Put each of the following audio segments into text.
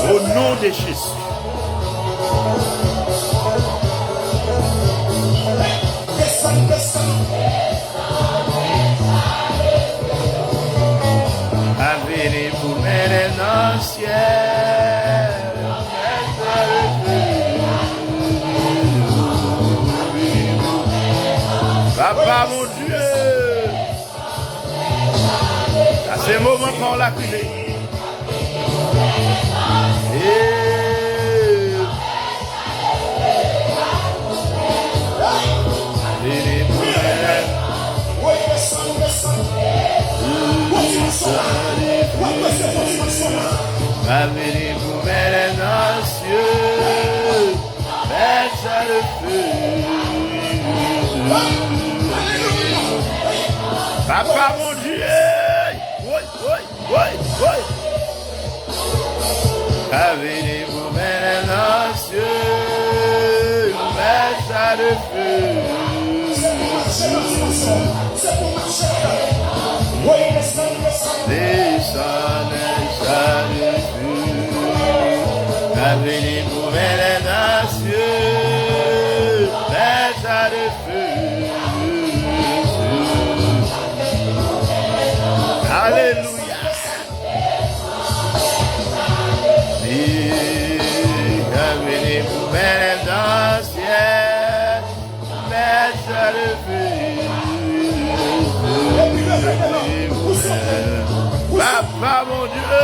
Au nom de Jésus. Avere pour mes anciens. Papa mon Dieu. À ce moment qu'on l'a crié. Avenez vous mes cieux, baisse le feu. Papa mon Dieu, oui. Avenez vous mes cieux, baisse le feu. Avenez vous mes cieux, baisse le feu. Alléluia. Avenez vous mes cieux, baisse le feu. Papa mon Dieu.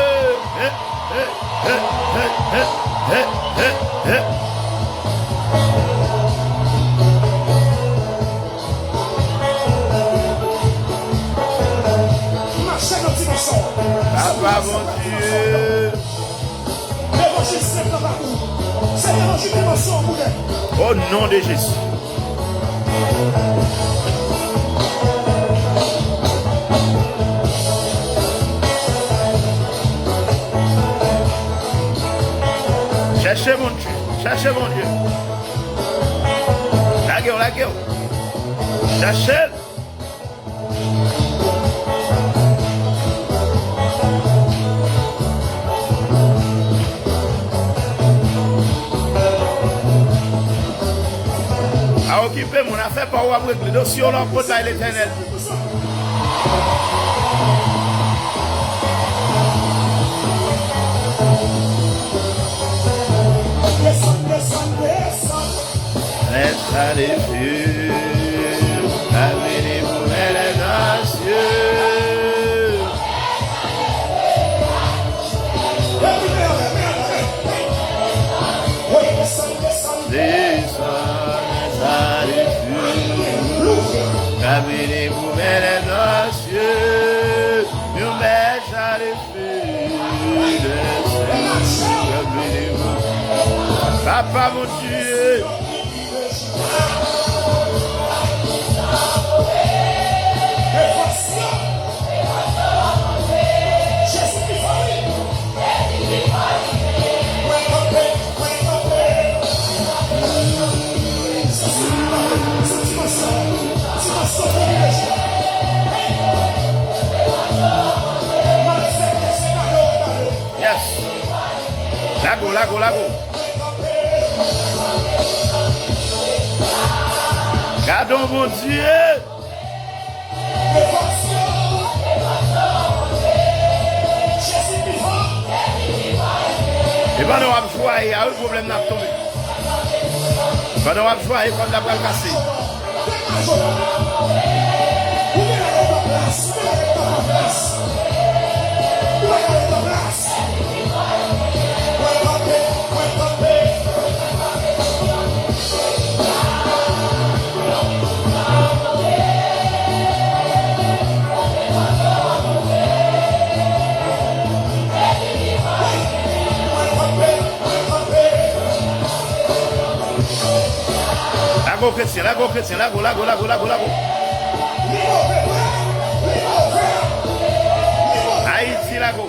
Papa mon Dieu. Au nom de Jésus. Cherchez mon Dieu, cherchez mon Dieu. La gueule. Cherchez. A occuper mon affaire par où après le dossier on l'emporte à l'Éternel. Laisse les feux, avenez-vous les cieux. Descendez les feux, avenez-vous les cieux. Nous mettons les feux, avenez-vous. Papa mon Dieu. Lago, lago, lago. Gardons mon Dieu. Et pendant qu'on choix, il y a un problème n'a tombé. Pendant qu'on choix, il faut la balle cassée. Lago chrétien, lago chrétien, lago. Haïti, lago.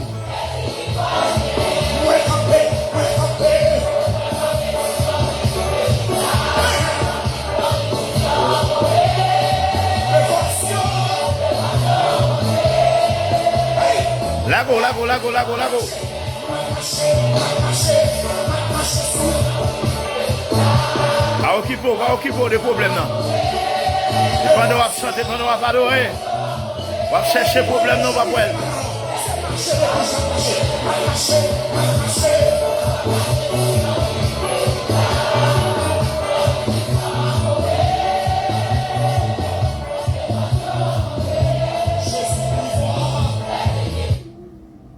Lago. Va occuper des problèmes non. Pendant on va chanter, pendant on va adorer, on va chercher problème non pas pour elle.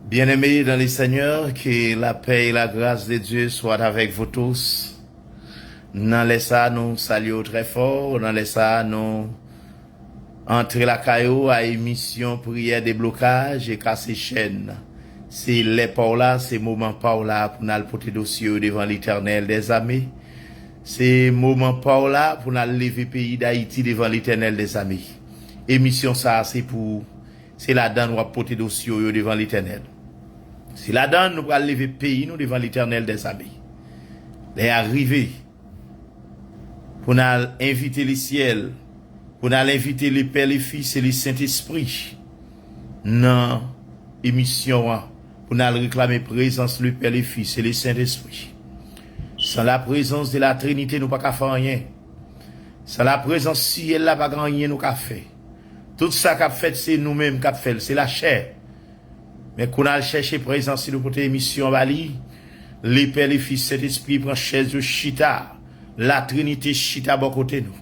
Bien-aimés dans les Seigneurs, que la paix et la grâce de Dieu soient avec vous tous. Dans les ça, nous saluons très fort. Dans les ça, nous entrons la caillou à émission prière déblocage et casser chaîne. C'est les par là, c'est moment par là pour nous porter dossier devant l'Éternel des armées. C'est moment par là pour nous lever pays d'Haïti devant l'Éternel des armées. Émission ça, c'est là-dedans nous va porter dossier devant l'Éternel. C'est là-dedans nous va lever pays nous devant l'Éternel des armées. Les arrivés pour nous inviter les ciels, pour nous inviter les Pères, les Fils et les Saint-Esprit dans l'émission, pour nous réclamer présence le Père, les Fils et les Saint-Esprit. Sans la présence de la Trinité, nous pas qu'à faire rien. Sans la présence si elle n'a pas rien, nous qu'à faire. Tout ça qu'a fait, c'est nous-mêmes qu'a fait, c'est la chair. Mais qu'on a cherché présence, si nous portons émission Bali, les Pères, les Fils, Saint-Esprit prend chaise de chita. La Trinité chita bon côté nous.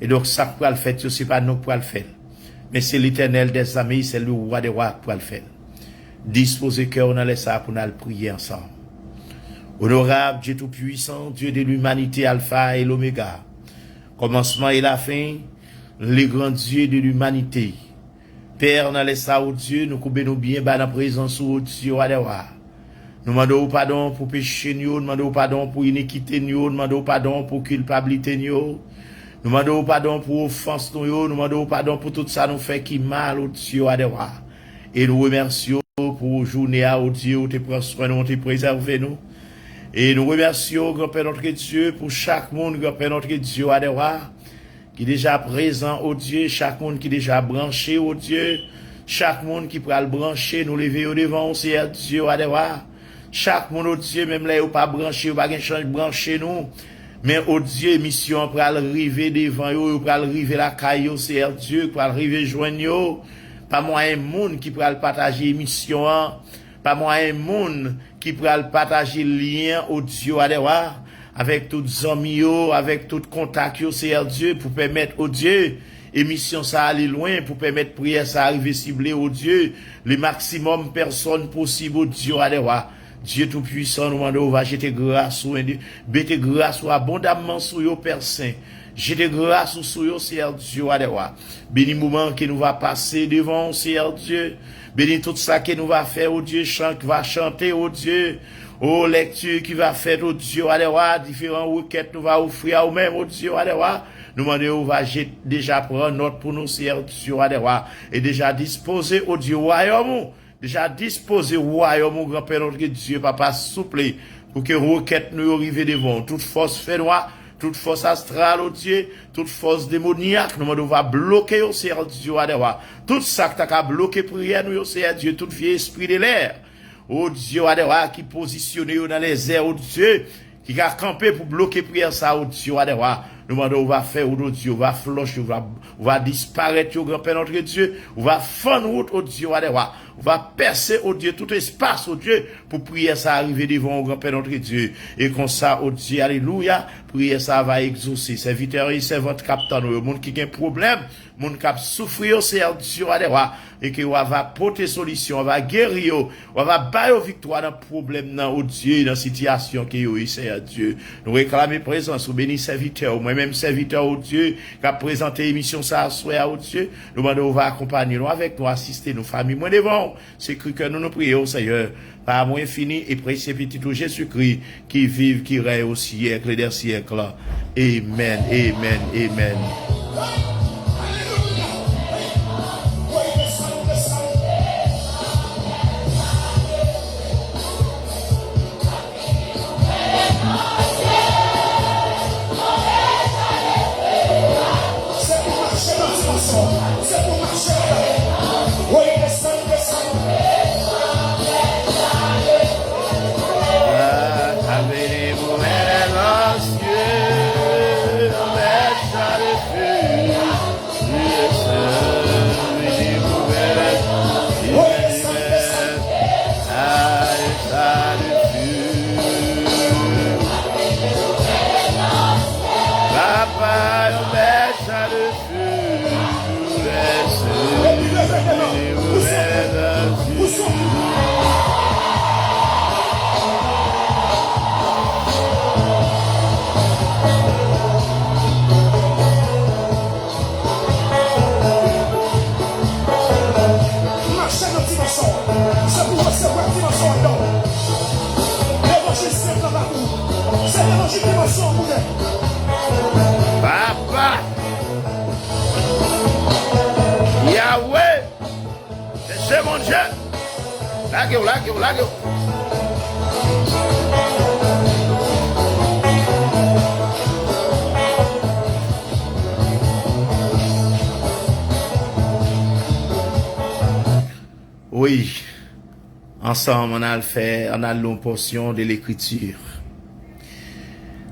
Et donc ça pour le faire, c'est pas nous pour le faire. Mais c'est l'Éternel des armées, c'est le roi des rois pour le faire. Disposez cœur, on a laissé ça pour nous prier ensemble. Honorable Dieu Tout-Puissant, Dieu de l'humanité, Alpha et l'Oméga. Commencement et la fin, les grands dieux de l'humanité. Père, on a laissé ça au Dieu, nous coupons nous bien, dans la présence au Dieu, roi des rois. Nous demandons pardon pour péché, nous demandons pardon pour iniquité, nous demandons pardon pour culpabilité, nous demandons pardon pour offense, nous demandons pardon pour tout ça nous fait qui mal au Dieu à des rois. Et nous remercions pour journée à au Dieu où tu prends soin de nous, tu préserves nous. Et nous remercions, grand-père notre Dieu, pour chaque monde, grand-père notre Dieu à des rois, qui est déjà présent au Dieu, chaque monde qui est déjà branché au Dieu, chaque monde qui pourra le brancher, nous lever au devant, c'est Dieu à des rois. Chaque monde au Dieu, même là, ou pas branché, ou pas de change branché nous. Mais au Dieu, mission pour arriver devant eux, pour arriver la caillou, c'est Dieu, pour arriver joindre pas moi un monde qui pourra partager mission, pas moi un monde qui pourra partager lien au Dieu à devoir, avec tous amis, avec tout contact, c'est Dieu, pour permettre au Dieu, émission ça aller loin, pour permettre prière ça arriver ciblé au Dieu, le maximum personnes possible au Dieu à devoir. Dieu Tout-Puissant, nous demandons, va jeter grâce ou bêter grâce ou abondamment sur yo Père Saint. Jeter grâce sur yo, Seigneur Dieu, à des rois. Béni moment que nous va passer devant, Seigneur Dieu. Béni tout ça que nous va faire, au Dieu, chant qui va chanter, au Dieu. Oh, lecture qui va faire, au Dieu, à des rois. Différents requêtes nous va offrir à nous-mêmes, au Dieu, à des rois. Nous demandons, va déjà prendre note pour nous, Seigneur Dieu, à des rois. Et déjà disposer, au Dieu, royaume. Déjà disposé royaume mon grand-père notre Dieu papa souple pour que requête nous arrive devant toute force fénoise, toute force astrale au Dieu, toute force démoniaque nous va bloquer au Seigneur Dieu à devoir tout ça qui t'a bloqué prière nous au Seigneur Dieu tout vieux esprit de l'air oh Dieu, Adewa, qui positionne dans les airs, oh Dieu, qui a campé pour bloquer prière ça, oh Dieu, Adewa. Nous demandons, on va faire, oh Dieu, on va flusher, on va disparaître, oh grand-père notre Dieu, on va fendre route, oh Dieu, Adewa. On va percer, oh Dieu, tout espace, oh Dieu, pour prier ça arriver devant, oh grand-père notre Dieu. Et comme ça, oh Dieu, alléluia, prier ça va exaucer. Serviteurs et servantes captant, le monde qui a un problème, le monde qui a souffert, c'est Dieu, Adewa. Et que on va porter solution, on va guérir, on va bailler victoire dans le problème, dans, oh Dieu, dans la situation qui est, c'est Dieu. Nous réclamons présence, nous bénis serviteurs, moi-même serviteur, oh Dieu, qui a présenté l'émission ça à soi, oh Dieu. Nous demandons, on va accompagner nous avec nous, assister nos familles, moi devant. C'est cru que nous prions, Seigneur, par amour infini et précieux petit tout Jésus-Christ, qui vive, qui règne au siècle et des siècles. Amen, amen, amen. Papa, Yahweh, c'est mon Dieu. Lague. Oui, ensemble, on a une portion de l'écriture.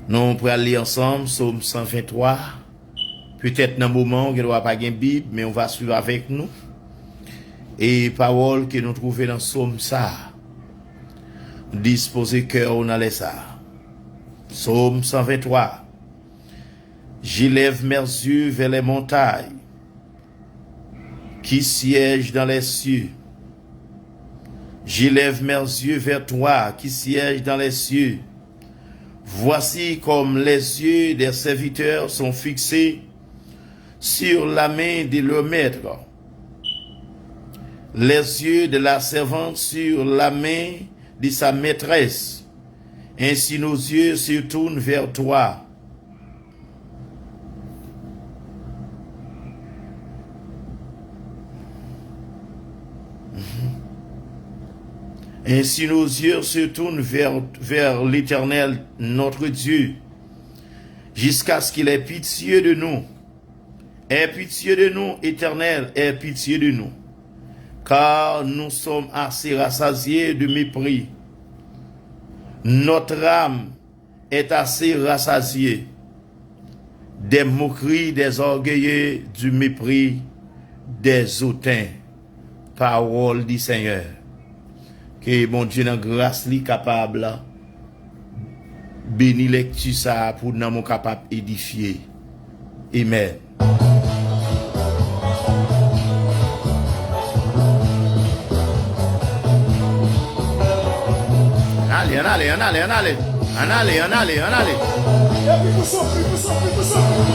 Nous pourrons lire ensemble, Psaume 123. Peut-être dans un moment, il n'y aura pas de Bible, mais on va suivre avec nous. Et parole que nous trouvons dans Psaume ça. Disposez cœur, on allait ça. Psaume 123. J'élève mes yeux vers les montagnes qui siègent dans les cieux. J'élève mes yeux vers toi qui sièges dans les cieux. Voici comme les yeux des serviteurs sont fixés sur la main de leur maître, les yeux de la servante sur la main de sa maîtresse. Ainsi nos yeux se tournent vers toi. Ainsi nos yeux se tournent vers l'Éternel, notre Dieu, jusqu'à ce qu'il ait pitié de nous. Aie pitié de nous, Éternel, aie pitié de nous, car nous sommes assez rassasiés de mépris. Notre âme est assez rassasiée des moqueries, des orgueilleux, du mépris, des hautains. Parole du Seigneur. Que mon Dieu dans grâce li capable béni lecture ça pour nous mon capable édifier. Amen. Allez.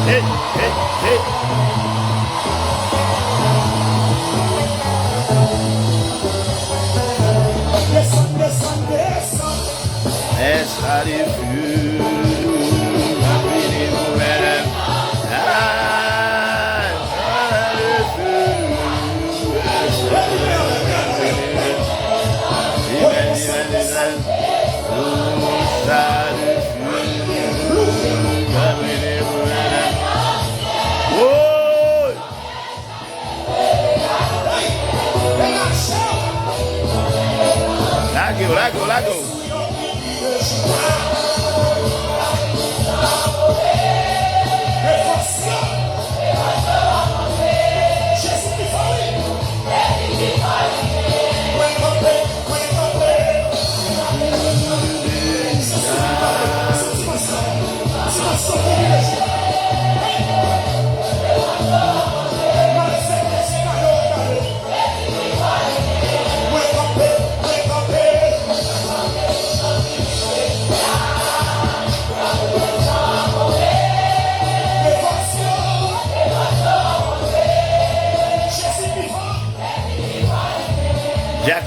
Hey. Essa de fio,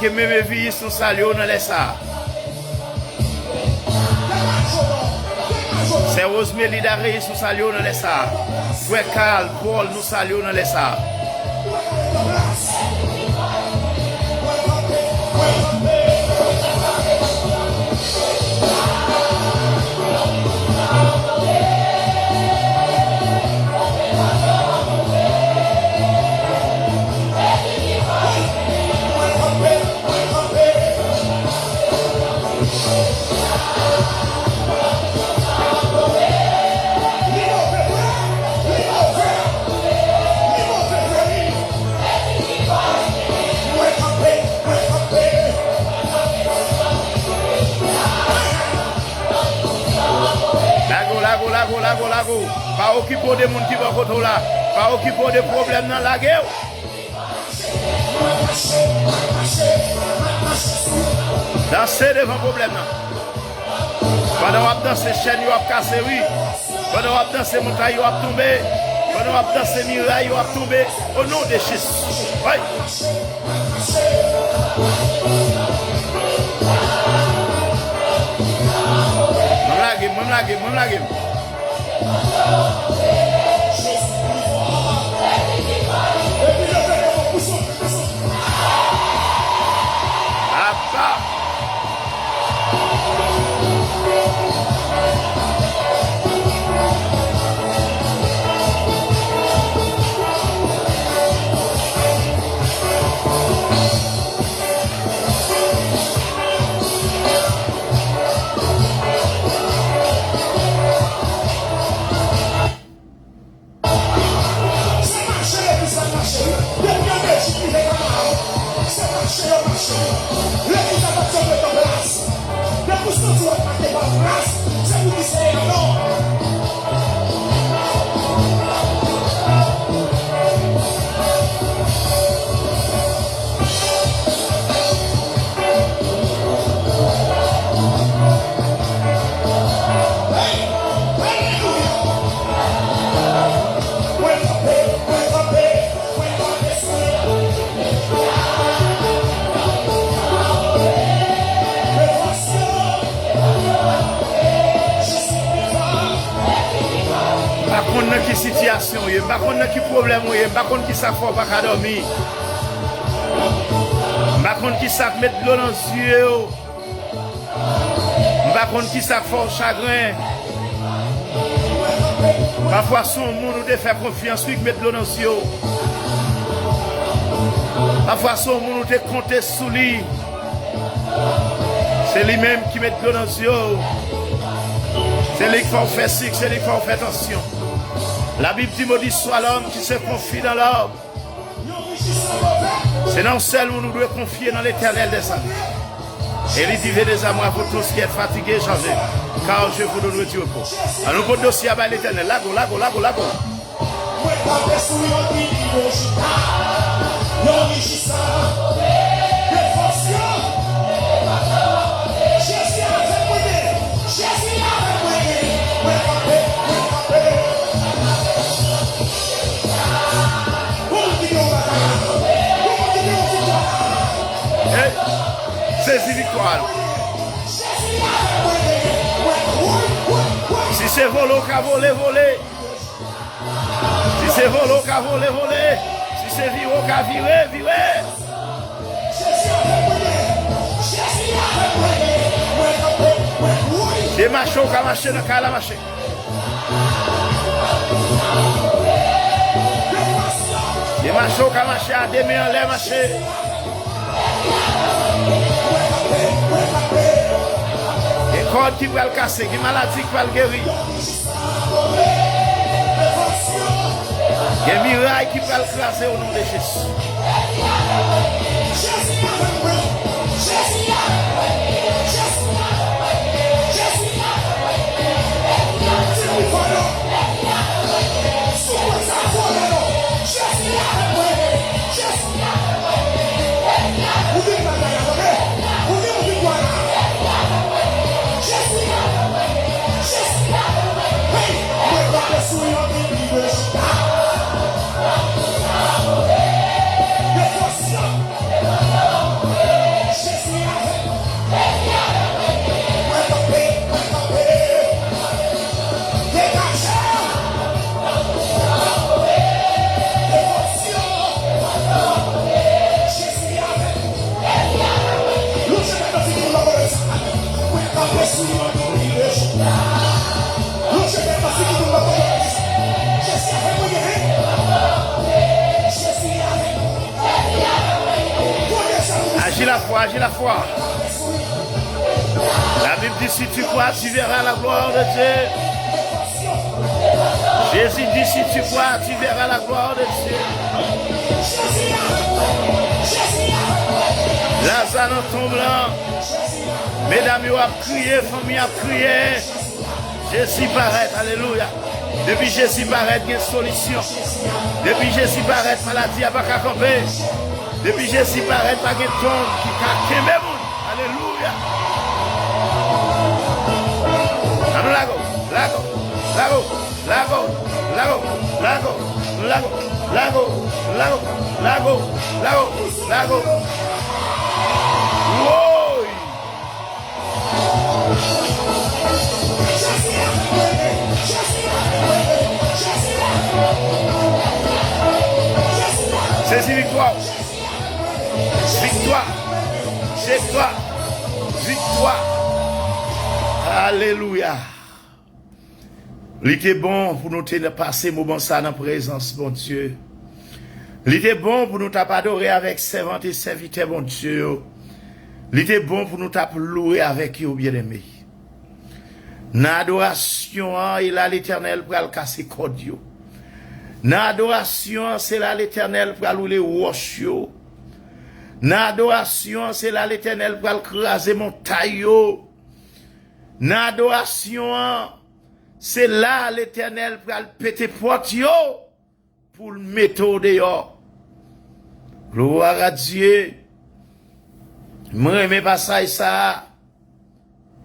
que me vie son salut dans les ça. C'est Rosemary Daré son salut dans les ça. Frère Carl Paul nous salut dans les ça. Lago. Pas occupé des gens qui vont côté là. Pas occupé des problèmes dans la guerre. Danser devant problème. Pendant qu'on danse chaîne, il va casser, oui. Pendant qu'on danse montagne, il va tomber. Pendant qu'on danse miraille, il va tomber. Au nom de Jésus. Oui. Mon lague. Situation, pas contre qui problème, pas contre qui ça faut pas dormir. Pas contre qui ça mettre de l'eau dans les yeux. Pas contre qui ça fait chagrin. Parfois son monde de faire confiance lui mettre de l'eau dans les yeux. Parfois son monde de compter sous lui. C'est lui-même qui met de l'eau dans les yeux. C'est lui qui faut faire ci, c'est lui qui faut faire attention. La Bible dit, maudit soit l'homme qui se confie dans l'homme. C'est dans celle où nous devons confier dans l'éternel des âmes. Et il dit, des amours pour tous qui êtes fatigués, changez. Car je vous donne du repos. Alors, nous avons dossier à l'éternel. Lago. C'est victoire. Si c'est volo, qu'à voler. Si c'est volo, qu'à voler. Si c'est viro, qu'à virer. Des machos qu'à marcher dans la marcher. Des machos qu'à marcher à demi en l'air marcher. corde qui va le casser, qui maladie qui va le guérir. Il y a un miracle qui va le craser au nom de Jésus. Agis la foi, agis la foi. La Bible dit si tu crois, tu verras la gloire de Dieu. Jésus dit si tu crois, tu verras la gloire de Dieu. Lazare en tombant. Mesdames, vous avez crié, famille a crié. Jésus paraît, alléluia. Depuis Jésus paraît, il y a une solution. Depuis Jésus paraît, maladie n'a pas qu'à camper. Depuis Jésus paraît, il y a une tombe qui a quémé. Alléluia. Lago, lago, lago, lago, lago, lago, lago, lago, lago, lago, lago, lago. Wow. C'est une victoire. Victoire. Victoire. Victoire. Alléluia. Il était bon pour nous passer moment ça dans la présence, bon Dieu. Il était bon pour nous adorer avec servantes et serviteurs, bon Dieu. Il était bon pour nous louer avec eux, bien-aimés. Dans l'adoration, il a l'Éternel pour le casser code. Dans l'adoration, c'est là l'Éternel pour louer les roches. Dans l'adoration, c'est là l'Éternel pour craser montagne. Dans l'adoration, c'est là l'Éternel pour péter porte pour le mettre au dehors. Gloire à Dieu. Moi, j'aime passage ça.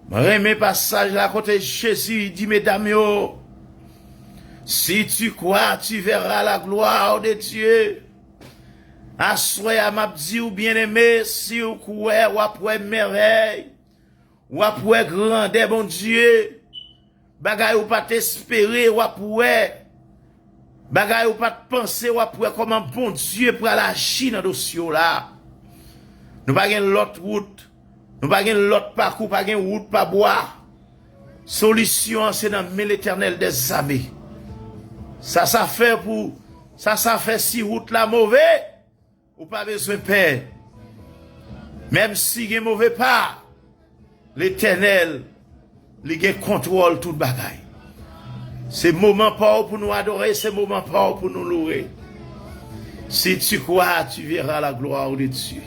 Moi, j'aime passage là côté Jésus dit mesdames yo. Si tu crois, tu verras la gloire de Dieu. Assoya m'a dit ou bien aimé, si vous croyez, ou après merveille, ou après grandeur, bon Dieu, bagay ou pas t'espérer, ou après, bagay ou pas te penser, ou après comment bon Dieu pour la Chine dans dossier là. Nous pas gen l'autre route, nous pas gen l'autre parcours, pas gen route pas bois. Solution c'est dans l'Éternel des armées. Ça fait pour, ça fait si route la mauvais, ou pas besoin de paix. Même si il y a mauvais pas, l'Éternel, il a contrôle tout bagaille. C'est moment pas pour nous adorer, c'est moment pas pour nous louer. Si tu crois, tu verras la gloire de Dieu.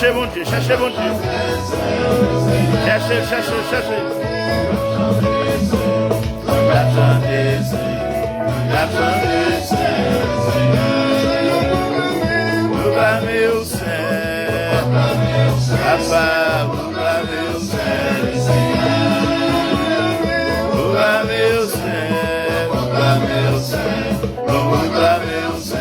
Cherchez mon Dieu, cherchez mon Dieu. Cherchez, cherchez, cherchez. Proclamez au Saint, Papa, proclamez au Saint, proclamez au Saint, proclamez au Saint, proclamez au Saint.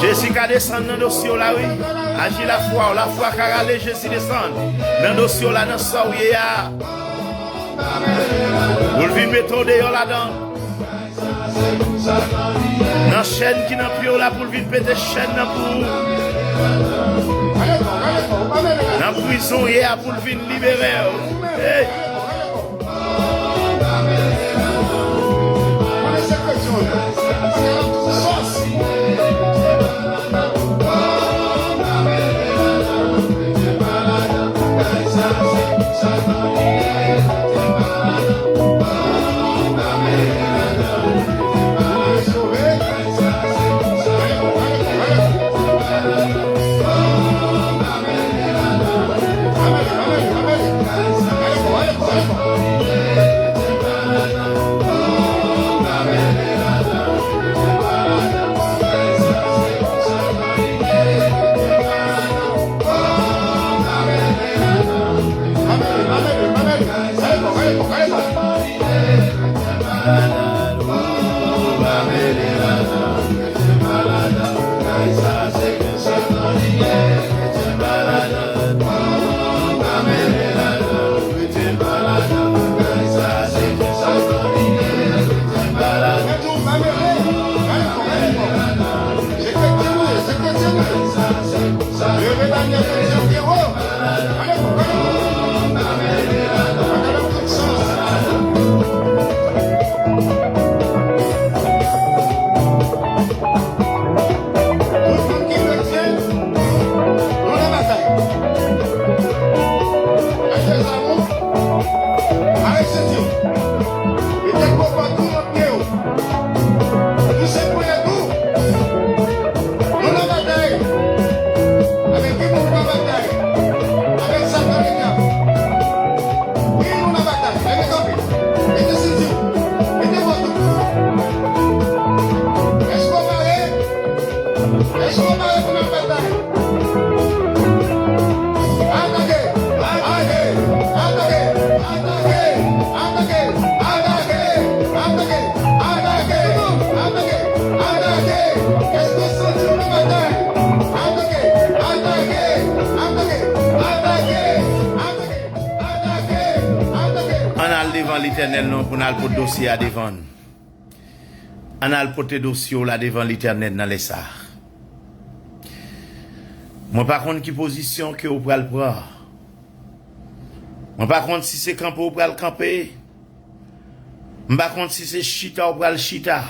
Jessica descend dans le dossier là, oui. Agis la foi caralé, Jésus descend. Dans le dossier là, dans ça, où il y a. Vous le vivez mettre dehors là-dedans. Dans la chaîne qui n'a plus là, pour le vivre péter chaîne pour. Dans la prison, il y a pour le vivre libérer. Hey. L'Éternel non pour nous le dossier à devant. On a le porté dossier là devant l'Éternel dans les sards. Moi par contre qui position que vous pouvez le prendre. Moi par contre si c'est camper vous pouvez le camper. Moi par contre si c'est chita vous pouvez le chita.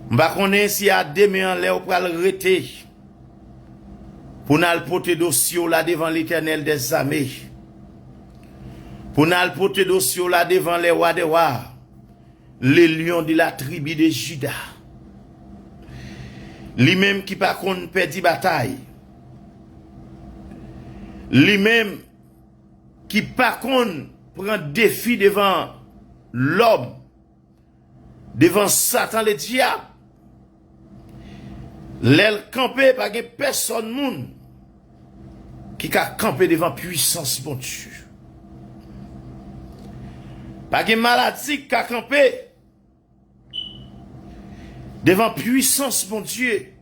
Moi par contre si à demain en l'air vous pouvez le rester. Pour nous le porter dossier là devant l'Éternel des armées. Pour nous porter dossier là devant les rois des rois, les lions de la tribu de Juda. Lui-même qui par contre perdit bataille. Lui-même qui par contre prend défi devant l'homme, devant Satan le diable. L'aile campé par personne moun qui a campé devant puissance bon Dieu. Pas de maladie qui a campé. Devant puissance, mon Dieu.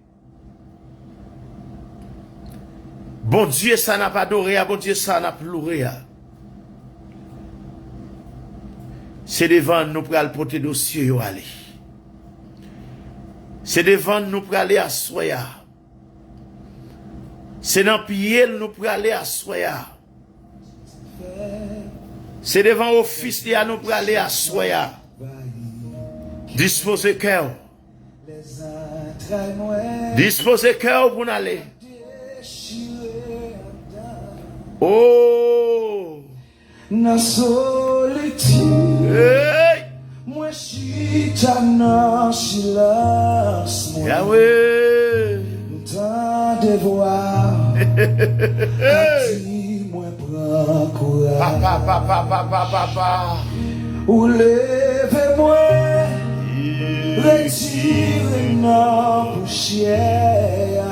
Bon Dieu, ça n'a pas adoré, bon Dieu, ça n'a pleuré. C'est devant nous pour aller porter dossier yo aller. C'est devant nous pour aller à soya. C'est dans pied nous pour aller à soya. C'est devant office de nous pour aller à soya. Disposez cœur. Disposez cœur pour nous aller. Oh, na solitude, hey, moi chita na silence, Yahweh, tant de voir, hey, moi prends courage, papa, ou levez-moi, retirez ma poussière,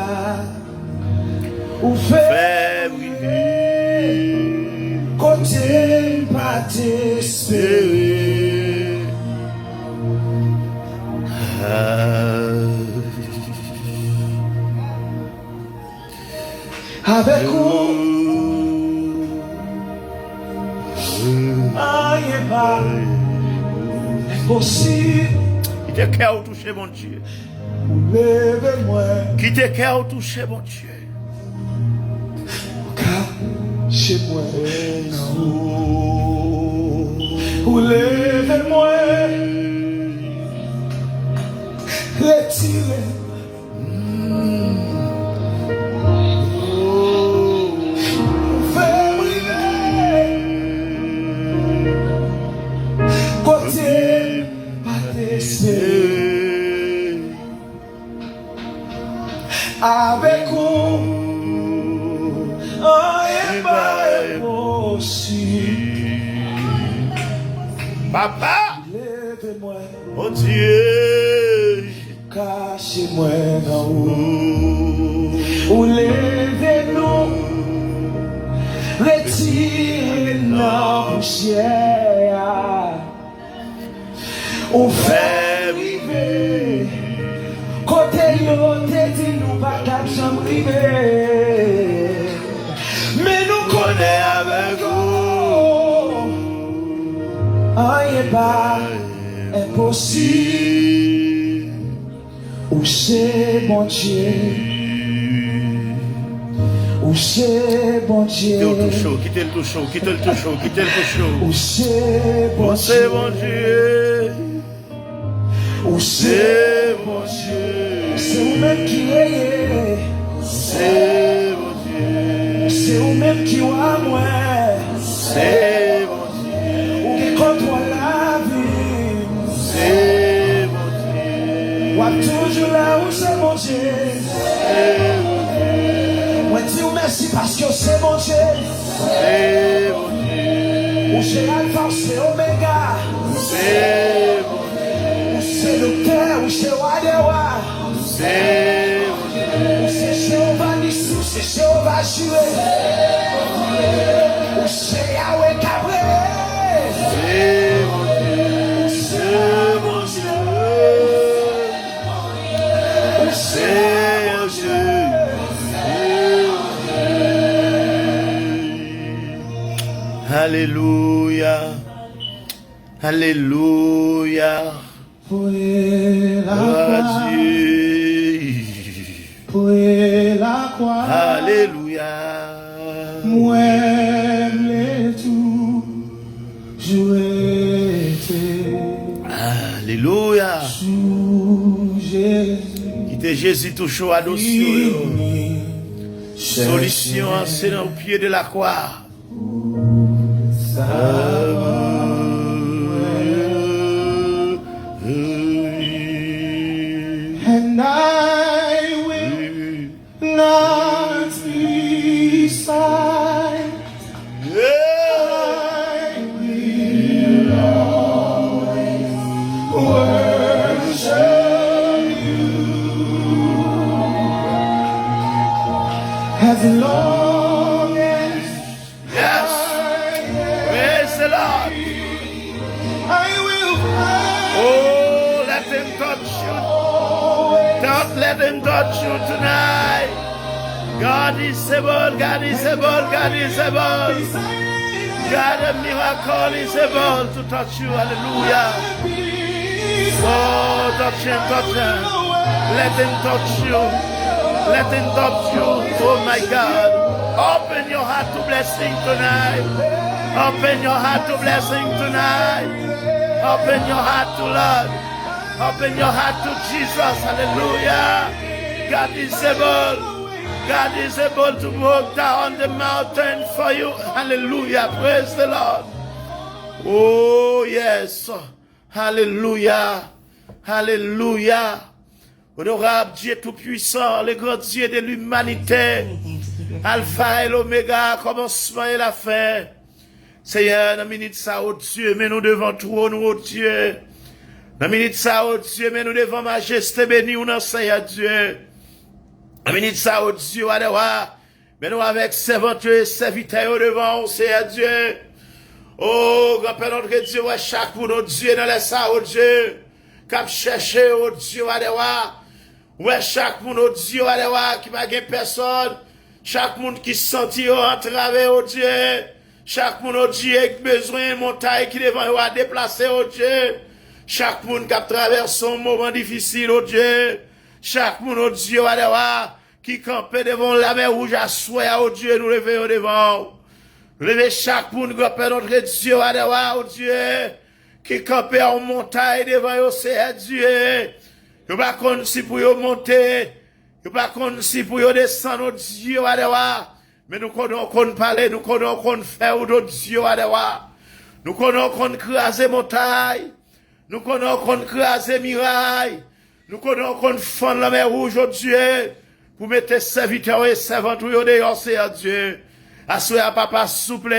ou fais briller. Côté pas t'espérer. Avec vous, n'est pas impossible. Qui te cœur touché, mon Dieu. Levez-moi, Qui te cœur touché, mon Dieu. chez moi. Ou levez-moi, retirez. Fais briller. Côté pas t'espérer. Avec vous, n'est pas impossible. Papa, Levez-moi, mon Dieu. cachez-moi en haut. Ou levez-nous, retirez nos poussières. Ou fait river. Côté yo, te dit nous pas qu'à chambre river. Mais nous connaît avec vous. N'est pas impossible. Ou c'est bon Dieu. Ou c'est bon Dieu. Quittez le tout chaud, quittez le tout chaud, quittez le tout chaud. Ou c'est bon Oh, c'est mon Dieu. Ou c'est bon Dieu. C'est vous-même qui est. C'est mon Dieu. C'est vous-même qui a moi. C'est mon Dieu. Ou qui contrôle la vie. C'est mon Dieu. Ou toujours là où c'est mon Dieu. Moi dis merci parce que c'est mon Dieu. C'est mon Dieu. Ou c'est Alpha, c'est Oméga. C'est mon Ou c'est le cœur, ou c'est Wadewa. C'est mon Dieu. Ou c'est Jéhovah Nissi, ou c'est Jéhovah Jireh. Ou c'est Yahweh Cabré. C'est mon Dieu. C'est mon Dieu. Ou c'est C'est Dieu. Alléluia. Alléluia. Pour la Gloire à croix, Dieu. pour la croix, Alléluia. moi les tout jouer Alléluia. sous Jésus. Quittez Jésus tout chaud à dossier. Solution, c'est dans le pied de la croix. And I will not be silent. I will always worship you as long as Yes. I am. Praise let him touch you tonight. God is able, God is able, God is able. God a miracle is able to touch you. Hallelujah. Oh, touch him, touch him. Let him touch you. Let him touch you. Oh my God. Open your heart to blessing tonight. Open your heart to blessing tonight. Open your heart to love. Open your heart to Jesus. Hallelujah. God is able. God is able to walk down the mountain for you. Hallelujah. Praise the Lord. Oh, yes. Hallelujah. Hallelujah. Honorable Dieu Tout-Puissant, le grand Dieu de l'humanité. Alpha et l'Oméga, commencement et la fin. Seigneur, dans la minute ça, oh Dieu, mais nous devons trône, oh Dieu. Dans la minute ça, oh Dieu, mais nous devons majesté béni, ou non, Seigneur Dieu. Dans la minute ça, oh Dieu, mais nous avec serviteurs et serviteurs devant, Seigneur Dieu. Oh, grand-père notre Dieu, ouais, chaque pour notre Dieu, dans les ça, oh Dieu. Cap chercher, oh Dieu, ouais, chaque pour notre Dieu, qui va gagner personne. Chaque monde qui se sentit entravé, oh Dieu. Chaque monde, oh Dieu, qui a besoin de montagne qui devant à déplacer, oh Dieu. Chaque monde qui a traversé un moment difficile, oh Dieu. Chaque monde, oh Dieu, qui campait devant la mer rouge à souhait, oh Dieu, nous levons devant. Levez chaque monde, grand-père notre Dieu, oh Dieu, qui campait en montagne devant oh Seigneur Dieu. Yo pas connait si pour yo monter, yo pas connait si pour yo descendre, oh Dieu, mais nous connaissons qu'on parler, nous connaissons qu'on faire, oh Dieu, nous connaissons qu'on craser montagne, nous connaissons qu'on craser miraille, nous connaissons qu'on fend la mer rouge, oh Dieu, pour mettre serviteurs et servantes, oh dehors, Seigneur Dieu. Assoya papa souple,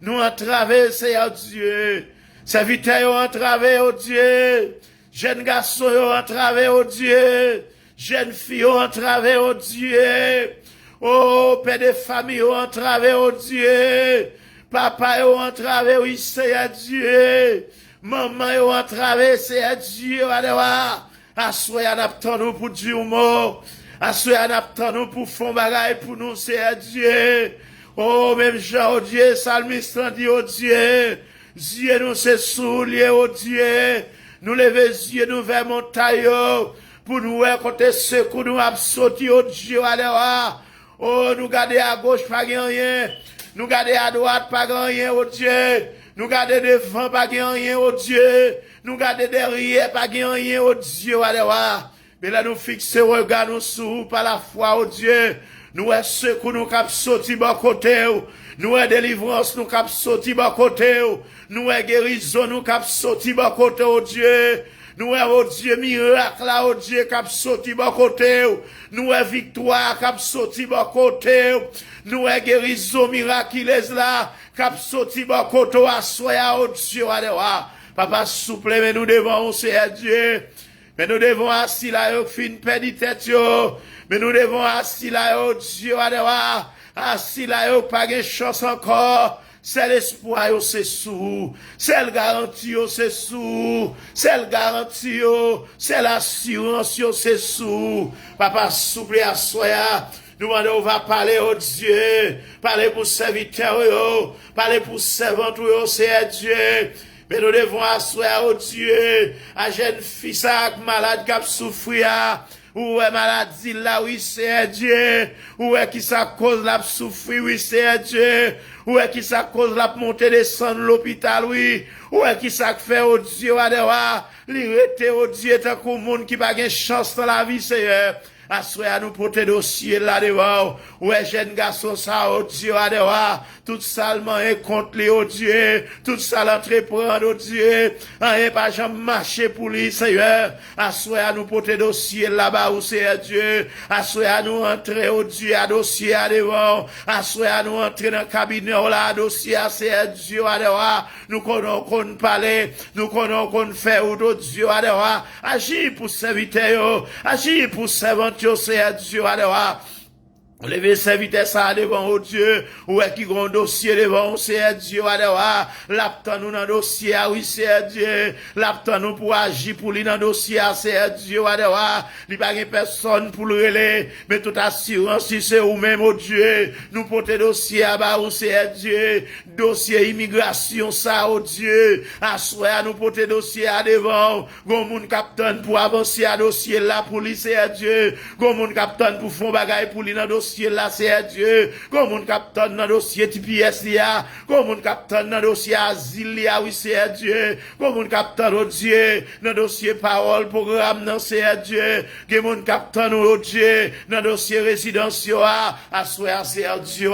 nous entraver, Seigneur Dieu. Serviteurs entraver, oh Dieu. Jeunes garçons entraver, oh Dieu. Jeunes filles entraver, oh Dieu. Oh, père de famille entraver, oh Dieu. Papa entraver, oui, Seigneur Dieu. Maman entraver, Seigneur Dieu. Assoya n'attend nous pour Dieu mort. Assoya n'attend nous pour fond bagaille pour nous, Seigneur Dieu. Oh, même Jean, oh Dieu, salmiste dit, oh Dieu. Dieu nous c'est soulier, oh Dieu. Nous lever Dieu nous vers montagne, pour nous voir côté secours nous absorti, oh Dieu, oh, nous garder à gauche, pas rien. Nous garder à droite, pas rien, oh Dieu. Nous garder devant, pas rien, oh Dieu. Nous garder derrière, pas rien, oh Dieu, mais là, nous fixons regard nous sous par la foi, oh Dieu. Nous est secours nous cap sorti bon côté. Nous est délivrance nous cap sorti bon côté. Nous est guérison nous cap sorti bon côté, oh Dieu. Nous est, oh Dieu, miracle là, oh Dieu, cap sorti bon côté. Nous est victoire cap sorti bon côté. Nous est guérison miraculeuse là, cap sorti bon côté, assoya, oh Dieu, Papa souple, mais nous devons, Seigneur Dieu. Mais nous devons assis là, fin perdre tête, mais nous devons assis là, Dieu, assis là, pas de chance encore. C'est l'espoir, c'est sous. C'est le garantie, c'est sous. C'est le garantie, c'est l'assurance, c'est sous. Papa, souple à soya. Nous on va parler au Dieu. Parler pour serviteurs, parler pour servantes, c'est Dieu. Mais nous devons asseoir au Dieu, à jeune fils malade qui a souffert, ou est maladie là, oui, c'est Dieu, ou est qui ça cause la souffrir, oui, c'est Dieu, ou est qui ça cause la montée descendre l'hôpital, oui, ou est qui ça fait au Dieu, l'irrité au Dieu, tant qu'au monde qui n'a pas de chance dans la vie, Seigneur. Assoya nous pour tes dossiers là devant. Ouais, jeune garçon, ça, oh Dieu, tout salement est contre lui, oh Dieu. Tout ça l'entreprendre, oh Dieu. Rien pas jamais marcher pour lui, Seigneur. Assoya nous pour tes dossiers là-bas, où c'est Dieu. Assoya nous entrer, oh Dieu, à dossier à devant. Assoya nous entrer dans le cabinet, là, à dossier, c'est Dieu, à devant. Nous connaissons qu'on parler. Nous connaissons qu'on fait, oh Dieu, à devant. Agis pour serviteur, agis pour servant. Seigneur Dieu, Levez serviteur ça devant au Dieu, ou est qui grand dossier devant, c'est Dieu, adewa, l'aptan nous dans dossier, oui, c'est Dieu, l'aptan nous pour agir pour lui dans dossier, c'est Dieu, adewa, il n'y a pas personne pour le relayer, mais toute assurance, si c'est ou même au Dieu, nous porter dossier à bas, ou c'est Dieu, dossier immigration, ça, au Dieu, à soi, nous porter dossier à devant, gon moun captain pour avancer à dossier là, pour lui, c'est Dieu, gon moun captain pour fond bagaille pour lui dans dossier, là c'est Dieu, comme on capte dans dossier TPS là, comme on capte dans dossier asile là, oui c'est Dieu, comme on capte dans Dieu, dans dossier parole programme non c'est Dieu, comme on capte dans Dieu, dans dossier résidentiel à soir c'est Dieu,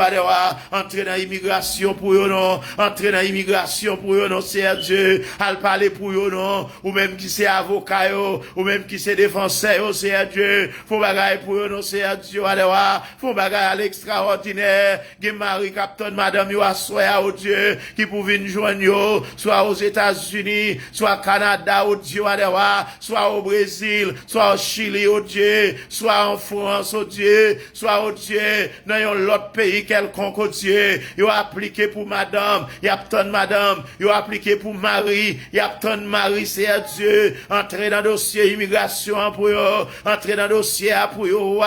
entrer dans immigration pour eux non, entrer dans immigration pour eux non c'est Dieu, à parler pour eux non, ou même qui c'est avocat ou même qui c'est défenseur c'est Dieu, faut bagaille pour eux non c'est Dieu, font bagay à l'extraordinaire, qui Marie Captain Madame yo assoya au Dieu, qui pour venir joindre yo, soit aux États-Unis, soit au Canada au Dieu, soit au Brésil, soit au Chili au Dieu, soit en France au Dieu, soit au Dieu, dans un autre pays quelconque au Dieu, yo appliqué pour Madame, y a tant Madame, yo appliqué pour Marie, y a tant Marie, c'est Dieu, entrer dans dossier immigration pour yo, entrer dans dossier pour yo,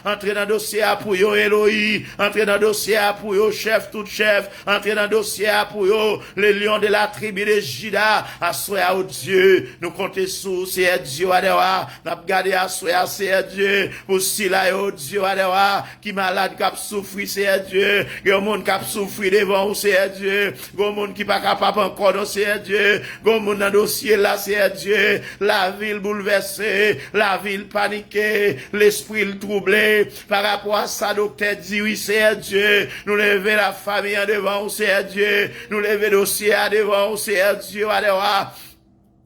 entrer dans dossier pour yo Eloï, entrer dans dossier pour yo chef, tout chef, entrer dans dossier pour yo les lions de la tribu de Juda, assoya au Dieu, nous comptons sous, c'est Dieu, adewa, n'a gardé assoya, c'est Dieu, pour si là, au Dieu, adewa, qui malade, qui a souffri, c'est Dieu, gon monde qui a souffri devant, c'est Dieu, gon monde qui pas capable encore, c'est Dieu, gon monde dans dossier là, c'est Dieu, la ville bouleversée, la ville paniquée, l'esprit troublé, par rapport à ça, docteur dit, oui, c'est Dieu. Nous lever la famille en devant, c'est Dieu. Nous lever le dossier en devant, c'est Dieu.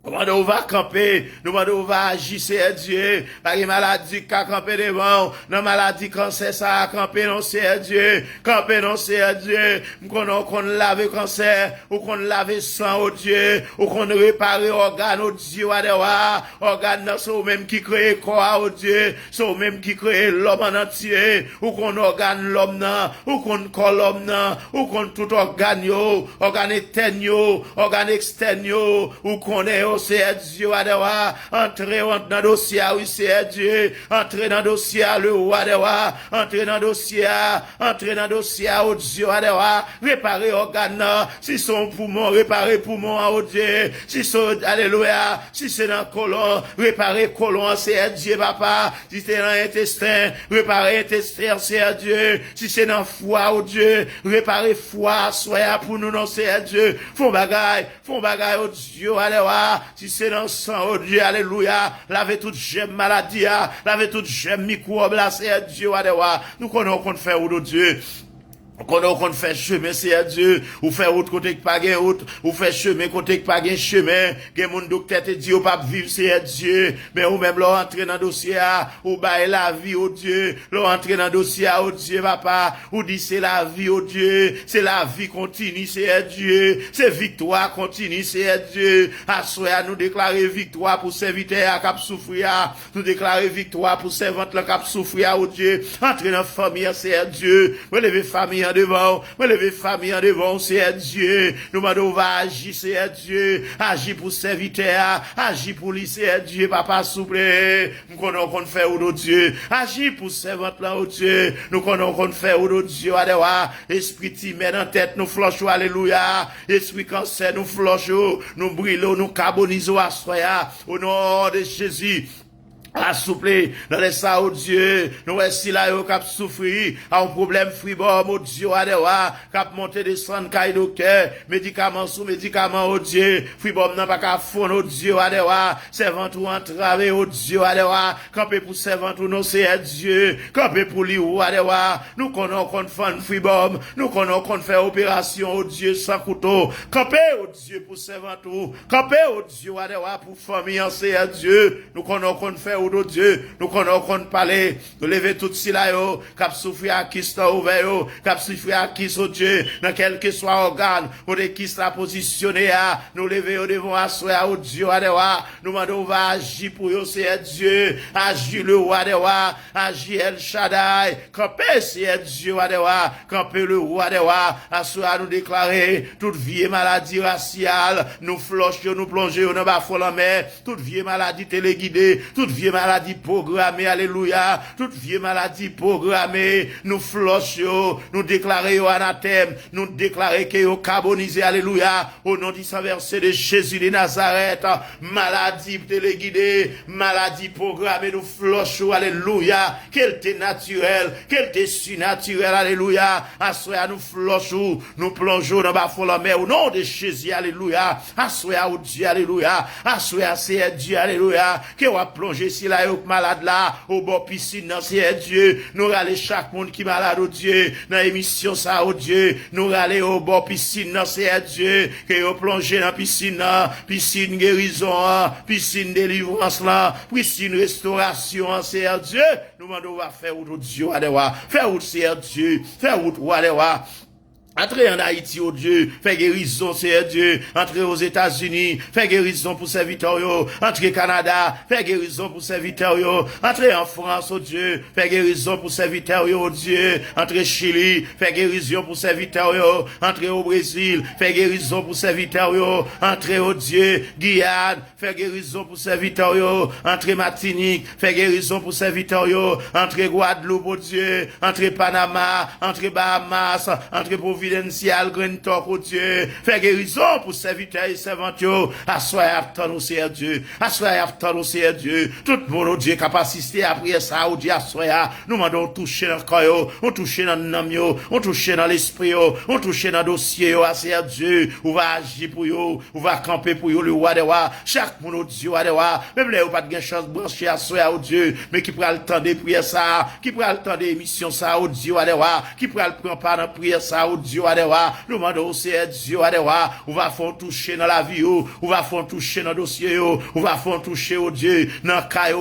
Nous on va camper, nous on va agir, c'est Dieu. Par une maladie qui a campé devant, non maladie cancer, ça a campé, non c'est Dieu. Camper, non c'est Dieu. Qu'on lave cancer, ou qu'on lave sang, au Dieu, ou qu'on répare organes, au Dieu, organes, c'est eux même qui crée corps, au Dieu, c'est eux même qui crée l'homme en entier, ou qu'on organe l'homme, ou qu'on colle l'homme, ou qu'on tout organe, organe interne, organe externe, ou qu'on est c'est Dieu, adewa, entrez dans dossier, oui, c'est Dieu, entrez dans dossier, le roi, adewa, entrez dans dossier, oh Dieu, adewa, réparez organes, si son poumon, réparez poumon, oh Dieu, si son, alléluia, si c'est dans colon, réparez colon, c'est Dieu, papa, si c'est dans intestin, réparez intestin, c'est Dieu, si c'est dans foie, oh Dieu, réparez foie, soyez pour nous, non, c'est Dieu, font bagaille, oh Dieu, adewa, si c'est dans le sang, oh Dieu, alléluia, lavez toute j'aime maladie, lavez toute j'aime microbe, là, c'est Dieu, adewa, nous connaissons qu'on fait, oh Dieu. Qu'on fait chemin, c'est Dieu, ou fait route côté que pas gain route, ou fait chemin côté que pas gain chemin, que mon docteur te dit ou pas vivre, c'est Dieu, mais ou même là entrer dans dossier, ou bailler la vie au Dieu, là entrer dans dossier au Dieu, papa, ou dit c'est la vie au Dieu, c'est la vie continue, c'est Dieu, c'est victoire continue, c'est Dieu, à soi, nous déclarer victoire pour serviteur qui a souffrir, nous déclarer victoire pour servante qui a souffrir au Dieu, entrer dans famille, c'est Dieu, relever famille en devant, relever famille en devant, c'est Dieu. Nous on va agir, c'est Dieu. Agir pour serviteur, agir pour lui, c'est Dieu, papa, souple. Nous connaissons qu'on fait ou Dieu. Agir pour servante là, au Dieu. Nous connaissons qu'on fait ou Dieu, adewa. Esprit timé dans tête, nous flochons, alléluia. Esprit cancer, nous flochons, nous brûlons, nous carbonisons à soya. Au nom de Jésus. Assouplé, dans les ça, oh Dieu, nous voici là, yo, cap souffrir, un problème fribord, oh Dieu, adewa, cap monter descendre, caille docteur, médicaments sous médicaments, oh Dieu, fribord, n'a pas qu'à fond, oh Dieu, adewa, servant ou entravé, oh Dieu, adewa, campé pour servant ou non, c'est Dieu, campé pour lui, oh adewa, nous connaissons qu'on fait fribord, nous connaissons qu'on fait opération, oh Dieu, sans couteau, campé, oh Dieu, pour servant ou, campé, oh Dieu, adewa, pour famille, c'est Dieu, nous connaissons qu'on fait ou de Dieu, nous qu'on parler, nous lever tout si là yo, cap souffrir à qui soit ouvert yo, cap souffrir à qui soit Dieu, dans quel que soit organe, ou de qui sera positionné à, nous lever au devant à soi au Dieu à dewa, nous demandons va agir pour yo, c'est Dieu, agir le roi de roi, agir El Shaddai, camper c'est Dieu à dewa, camper le roi de roi, à soi nous déclarer, toute vieille maladie raciale, nous flocher, nous plonger, nous bas la mer, toute vieille maladie téléguidée, toute vieille maladie programmée, alléluia, toute vieille maladie programmée, nous flocher, nous déclarer au anathème, nous déclarer que au carbonisé, alléluia, au nom du Saint-Verset de Jésus de Nazareth, maladie téléguidée, maladie programmée, nous flocher, alléluia, qu'elle t'est naturelle, qu'elle t'est surnaturelle, alléluia, assoya nous flocher, nous plongeons dans la mer, au nom de Jésus, alléluia, assoya au Dieu, alléluia, assoya c'est Dieu, alléluia, que va plonger si la yoke malade là, au bord piscine, non, c'est Dieu, nous râler chaque monde qui malade au Dieu, dans l'émission ça au Dieu, nous râler au bord piscine, non, c'est Dieu, que va plonger dans piscine, piscine guérison, piscine délivrance là, piscine restauration, c'est Dieu, nous demandons va faire où Dieu, alléluia, faire où c'est Dieu, faire où alléluia. Entrez en Haïti, oh Dieu, fait guérison, c'est Dieu. Entrez aux États-Unis, fait guérison pour serviteurs, yo. Entrez au Canada, fait guérison pour serviteurs, yo. Entrez en France, oh Dieu, fait guérison pour serviteurs, yo, oh Dieu. Entrez Chili, fait guérison pour serviteurs, yo. Entrez au Brésil, fait guérison pour serviteurs, yo. Entrez au Dieu, Guyane, fait guérison pour serviteurs, yo. Entrez Martinique, fait guérison pour serviteurs, yo. Entrez Guadeloupe, oh Dieu. Entrez Panama, entrez Bahamas, entrez Providential, Grand Talk, oh Dieu. Fait guérison pour serviteurs et servantes, yo. Assoyez attendre, c'est Dieu. Assoyez attendre, c'est Dieu. Tout le monde, oh Dieu, capacité à prier ça, oh Dieu, assoyez. Nous demandons toucher dans le corps, on touche dans le nom, on touche dans l'esprit, on touche dans le dossier, c'est Dieu. On va agir pour yo, on va camper pour yo, le roi des rois. Chaque monde, oh Dieu, roi des rois. Même là, on pas de chance de brancher, assoyez, oh Dieu. Mais qui prend le temps de prier ça, qui prend le temps d'émission ça, oh Dieu, roi des rois. Qui prend le prend pas dans prier ça, oh Dieu, adewa, nous demandons c'est Dieu adewa, on va faire toucher dans la vie, on va faire toucher dans le dossier, on va faire toucher au Dieu, dans le cas,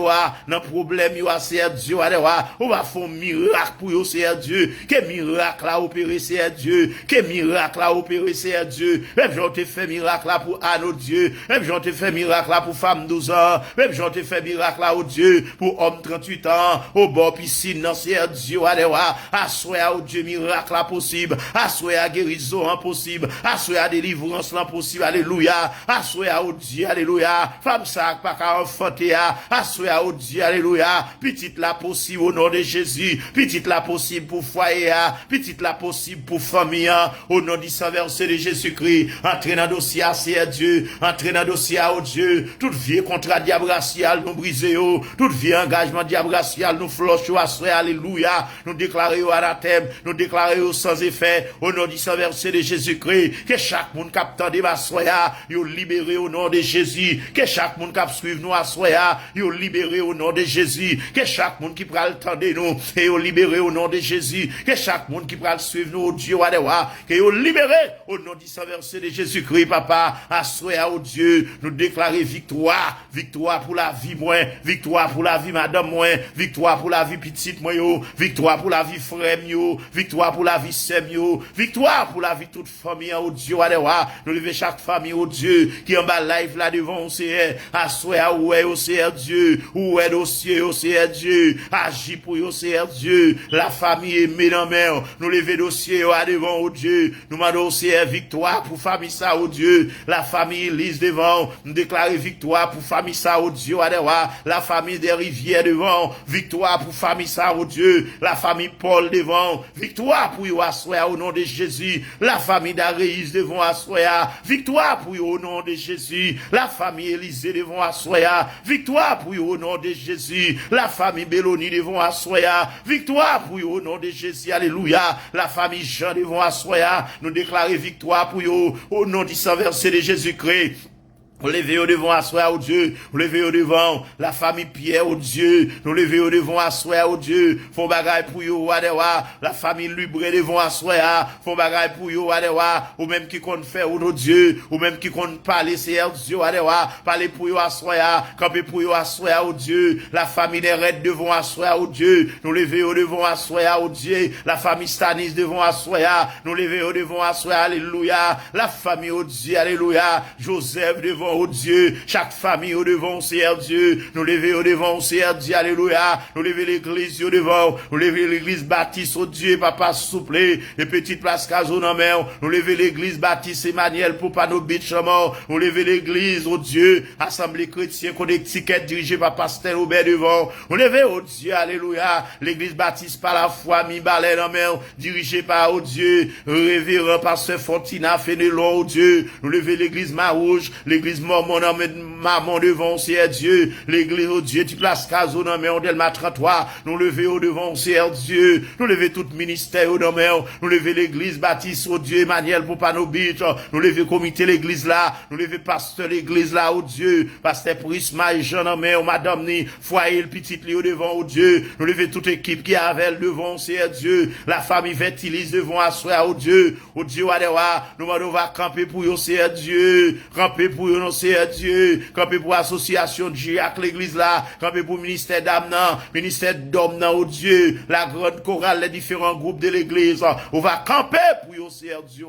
dans le problème, c'est Dieu adewa, on va faire miracle pour eux, c'est Dieu, que miracle là opérer, c'est Dieu, que miracle là opérer, c'est Dieu, même j'en te fait miracle là pour Anne, Dieu, même j'en te fait miracle là pour femme 12 ans, même j'en te fait miracle là, au Dieu, pour homme 38 ans, au bord piscine, c'est Dieu adewa, assoya au Dieu, miracle là possible, assoya guérison impossible, assoya délivrance l'impossible, alléluia, assoya au Dieu, alléluia, femme ça pas qu'à enfanter, assoya au Dieu, alléluia, petite la possible au nom de Jésus, petite la possible pour foyer, petite la possible pour famille, au nom du Saint-Verset de Jésus-Christ, entrez dans le dossier, c'est Dieu, entrez dans le dossier, au Dieu, tout vieux contrat diable racial nous briser, tout vieux engagement diable racial nous floche, assoya, alléluia, nous déclarer au anathème, nous déclarer au sans effet, au nom du Saint-Verset de Jésus-Christ, que chaque monde captant des soya, yo libéré au nom de Jésus, que chaque monde cap suivre nous à soya, yo libéré au nom de Jésus, que chaque monde qui pral tendre nous, et yo libéré au nom de Jésus, que chaque monde qui pral suivre nous au Dieu adewa, que yo libéré au nom du Saint-Verset de Jésus-Christ, papa, à soya au Dieu, nous déclarer victoire, victoire pour la vie moi, victoire pour la vie madame moi, victoire pour la vie petite moi yo, victoire pour la vie frère yo, victoire pour la vie sœur yo, victoire pour la vie toute famille, oh Dieu, adewa, nous levons chaque famille, oh Dieu, qui en bas live là devant, c'est assoya, ouais, oh c'est Dieu, ouais, dossier, oh c'est Dieu, agis pour yo, c'est Dieu, la famille aimée dans mer, nous levons dossier, oh devant, oh Dieu, nous demandons, c'est victoire pour famille ça, oh Dieu, la famille Lise devant, nous déclarons victoire pour famille ça, oh Dieu, adewa, la famille des rivières devant, victoire pour famille ça, oh Dieu, la famille Paul devant, victoire pour yo, assoya, au nom de Jésus, la famille d'Aréis devant assoya, victoire pour eux au nom de Jésus, la famille Élisée devant assoya, victoire pour eux au nom de Jésus, la famille Béloni devant assoya, victoire pour eux au nom de Jésus, alléluia, la famille Jean devant assoya, nous déclarer victoire pour eux au nom du Saint-Verset de Jésus-Christ. Nous lever au devant à soi, oh Dieu. Nous lever au devant la famille Pierre, oh Dieu. Nous lever au devant à soi, oh Dieu. Font bagaille pour yo, wadewa. La famille Lubre devant à soi, font bagaille pour yo, wadewa. Ou même qui compte faire, oh Dieu. Ou même qui compte parler, c'est Dieu, wadewa. Parler pour yo à soi, camper pour yo à soi, oh Dieu. La famille des raids devant à soi, oh Dieu. Nous lever au devant à soi, oh Dieu. La famille Stanis devant à soi, nous lever au devant à soi, alléluia. La famille, oh Dieu, alléluia. Joseph devant oh Dieu, chaque famille au devant, Seigneur Dieu, nous lever au devant, Seigneur Dieu, alléluia, nous lever l'église au devant, nous lever l'église baptiste, oh Dieu, papa souple, les petites places caso dans mer, nous lever l'église baptiste Emmanuel pour pas nos bitch mort, nous lever l'église, oh Dieu, assemblée chrétienne, connecticut, dirigée par pasteur Robert devant, nous lever, oh Dieu, alléluia, l'église baptiste par la foi, mi balai dans mer, dirigée par, oh Dieu, révérend pasteur Fortina Fénelon, oh Dieu, nous lever l'église Marouge, l'église mormon dans maman devant, c'est Dieu. L'église, oh Dieu, tu places caso dans main, Delma 33. Nous lever au devant, c'est Dieu. Nous lever tout ministère au dans main. Nous lever l'église baptiste, oh Dieu, Emmanuel, pour pas nos biches. Nous lever comité l'église là. Nous lever pasteur l'église là, oh Dieu. Pasteur Prisma et Jean dans main, madame ni, foyer le petit li au devant, oh Dieu. Nous lever toute équipe qui avait le devant, c'est Dieu. La famille Vertilis devant, à soi, oh Dieu. Oh Dieu, nous va camper pour yo, c'est Dieu. Camper pour yo, c'est Dieu, camper pour l'association de Dieu avec l'église là, camper pour le ministère d'âme, ministère d'homme, oh Dieu, la grande chorale, les différents groupes de l'église, on va camper pour yo, c'est Dieu,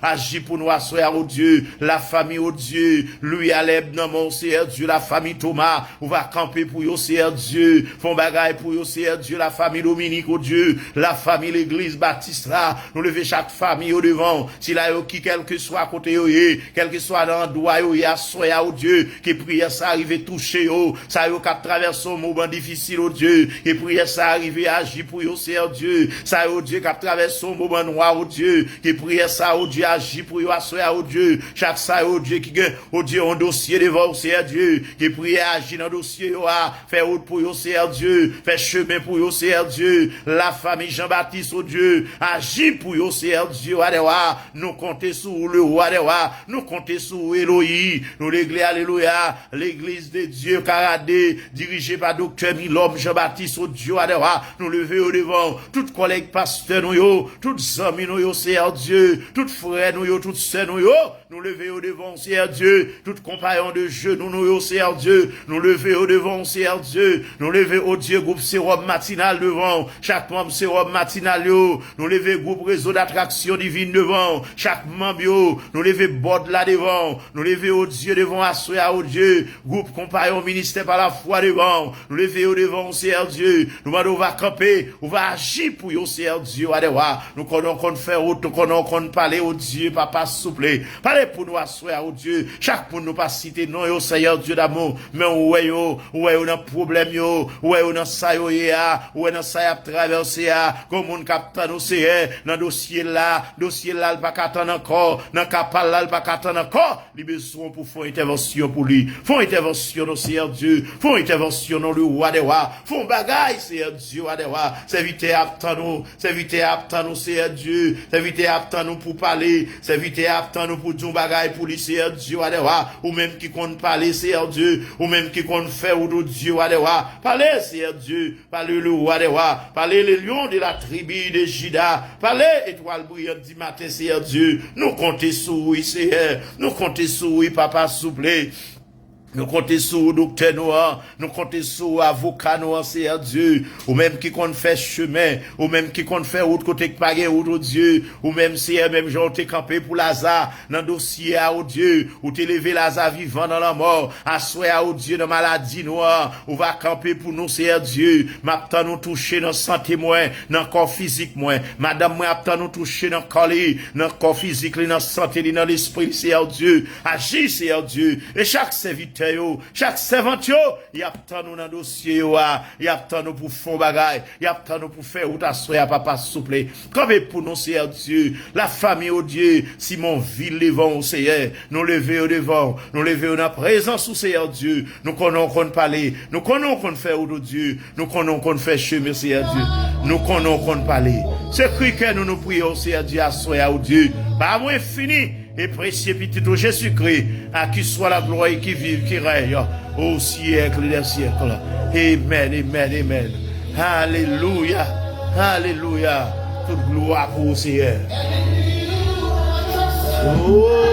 agir pour nous, asseoir, oh Dieu, la famille, oh Dieu, lui, Aleb, non, mon c'est Dieu, la famille Thomas, on va camper pour yo, c'est Dieu, font bagaille pour yo, c'est Dieu, la famille Dominique, oh Dieu, la famille, l'église baptiste là, nous lever chaque famille au devant, si là, qui, quel que soit côté yo, quel que soit dans le doigt, yo, soya, oh Dieu, que prière ça arrive toucher, oh, ça yo cap traverse un moment difficile, oh Dieu, que prière ça arrive agir pour yo, c'est Dieu, ça yo, Dieu, cap traverse un moment noir, oh Dieu, que prière ça, oh Dieu, agir pour yo, soya, oh Dieu, chaque ça, oh Dieu, qui gagne, oh Dieu, un dossier devant, c'est Dieu, que prière agir dans dossier, yo, faire route pour yo, c'est Dieu, faire chemin pour yo, c'est Dieu, la famille Jean-Baptiste, oh Dieu, agir pour yo, c'est Dieu, nous compter sur le roi, nous compter sur Elohim, nous l'église, alléluia, l'église de Dieu, Caradé, dirigée par docteur Milhomme, Jean-Baptiste, au Dieu, nous lever au devant, toutes collègues pasteurs, nous, toutes amis, nous, c'est Dieu, toutes frères, nous, toutes sœurs, nous lever au devant, c'est Dieu, toutes compagnons de jeu, nous, c'est Dieu, nous lever au devant, c'est Dieu, nous lever au Dieu, groupe sérum matinal devant, chaque membre sérum matinal, nous lever groupe réseau d'attraction divine devant, chaque membre, nous lever bord là devant, nous lever au Dieu devant, assoya au Dieu, groupe compagnon ministère par la foi devant, nous lever au devant, c'est Dieu, nous va camper, on va agir pour yo, c'est Dieu, nous connaissons qu'on fait autre, nous connaissons qu'on parler au Dieu, papa souple, parler pour nous assoya au Dieu, chaque pour nous pas citer non yo, Seigneur Dieu d'amour, mais ouais yo, un problème yo, ouais on a ça yo ya, ouais on ça y a traversé ya, comme on capte nous c'est dans dossier là, il pas qu'attendre encore, dans capal là, il pas qu'attendre encore, les besoins pour faire intervention pour lui, font intervention dans Seigneur Dieu, font intervention dans le roi des rois, font bagaille Seigneur Dieu roi des rois, serviteur attend nous Seigneur Dieu, serviteur attend nous pour parler, serviteur attend nous pour dire bagaille pour lui Seigneur Dieu roi des rois, ou même qui compte parler Seigneur Dieu, ou même qui compte faire ou d'autres Dieu roi des rois, parlez Seigneur Dieu, parlez le roi des rois, parlez les lions de la tribu de Juda, parlez étoile brillante du matin Seigneur Dieu, nous comptons sur oui Seigneur, nous comptons sur oui papa souple. Nous comptons sur docteur noir, nous comptons sur avocat noir, Seigneur Dieu, ou même qui compte faire chemin, ou même qui compte faire autre côté que pas autre Dieu, ou même si même genre t'es campé pour Lazare, dans dossier à au Dieu, ou t'es levé Lazare vivant dans la mort, assoyé à au Dieu dans maladie noire, ou va camper pour nous, Seigneur Dieu, m'attend nous toucher dans santé moins, dans corps physique moins, madame moi attend nous toucher dans corps physique, dans santé, dans l'esprit, Seigneur Dieu, agis, Seigneur Dieu, et chaque serviteur chaque servante il attend nous dans dossier il attend nous pour fond bagaille, il attend nous pour faire ou t'assoya papa souple. Comme pour nous Seigneur Dieu, la famille au Dieu, Simon ville devant au Seigneur, nous lever au devant, nous lever au présence au Seigneur Dieu, nous connaissons qu'on parler, nous connaissons qu'on faire au Dieu, nous connaissons qu'on fait chemin Seigneur Dieu, nous connaissons qu'on parler. C'est cri que nous prions Seigneur Dieu assoya au Dieu, pas moins fini. et précieux petit de Jésus-Christ, à qui soit la gloire et qui vive, qui règne au siècle des siècles. Amen, amen, amen. Alléluia, alléluia. Toute gloire pour le Seigneur. Oh.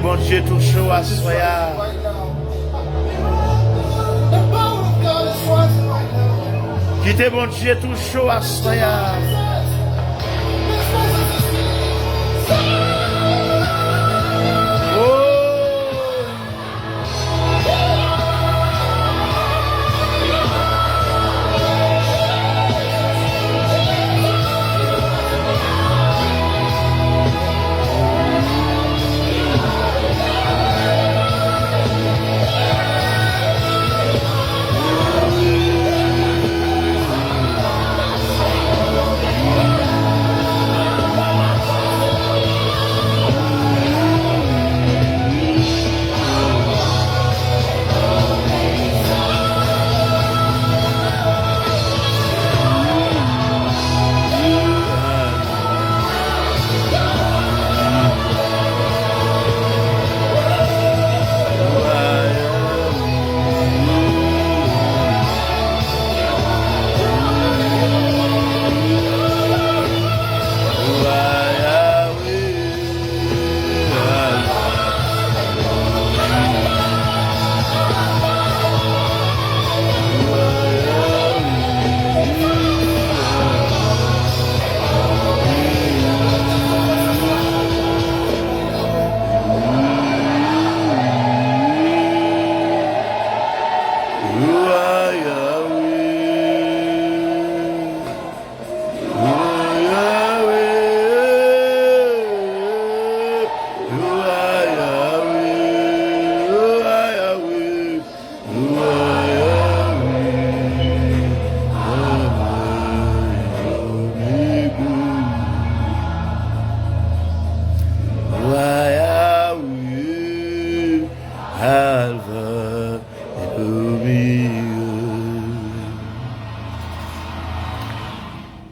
Bon Dieu tout chaud à soya. Quittez bon Dieu tout chaud à soya.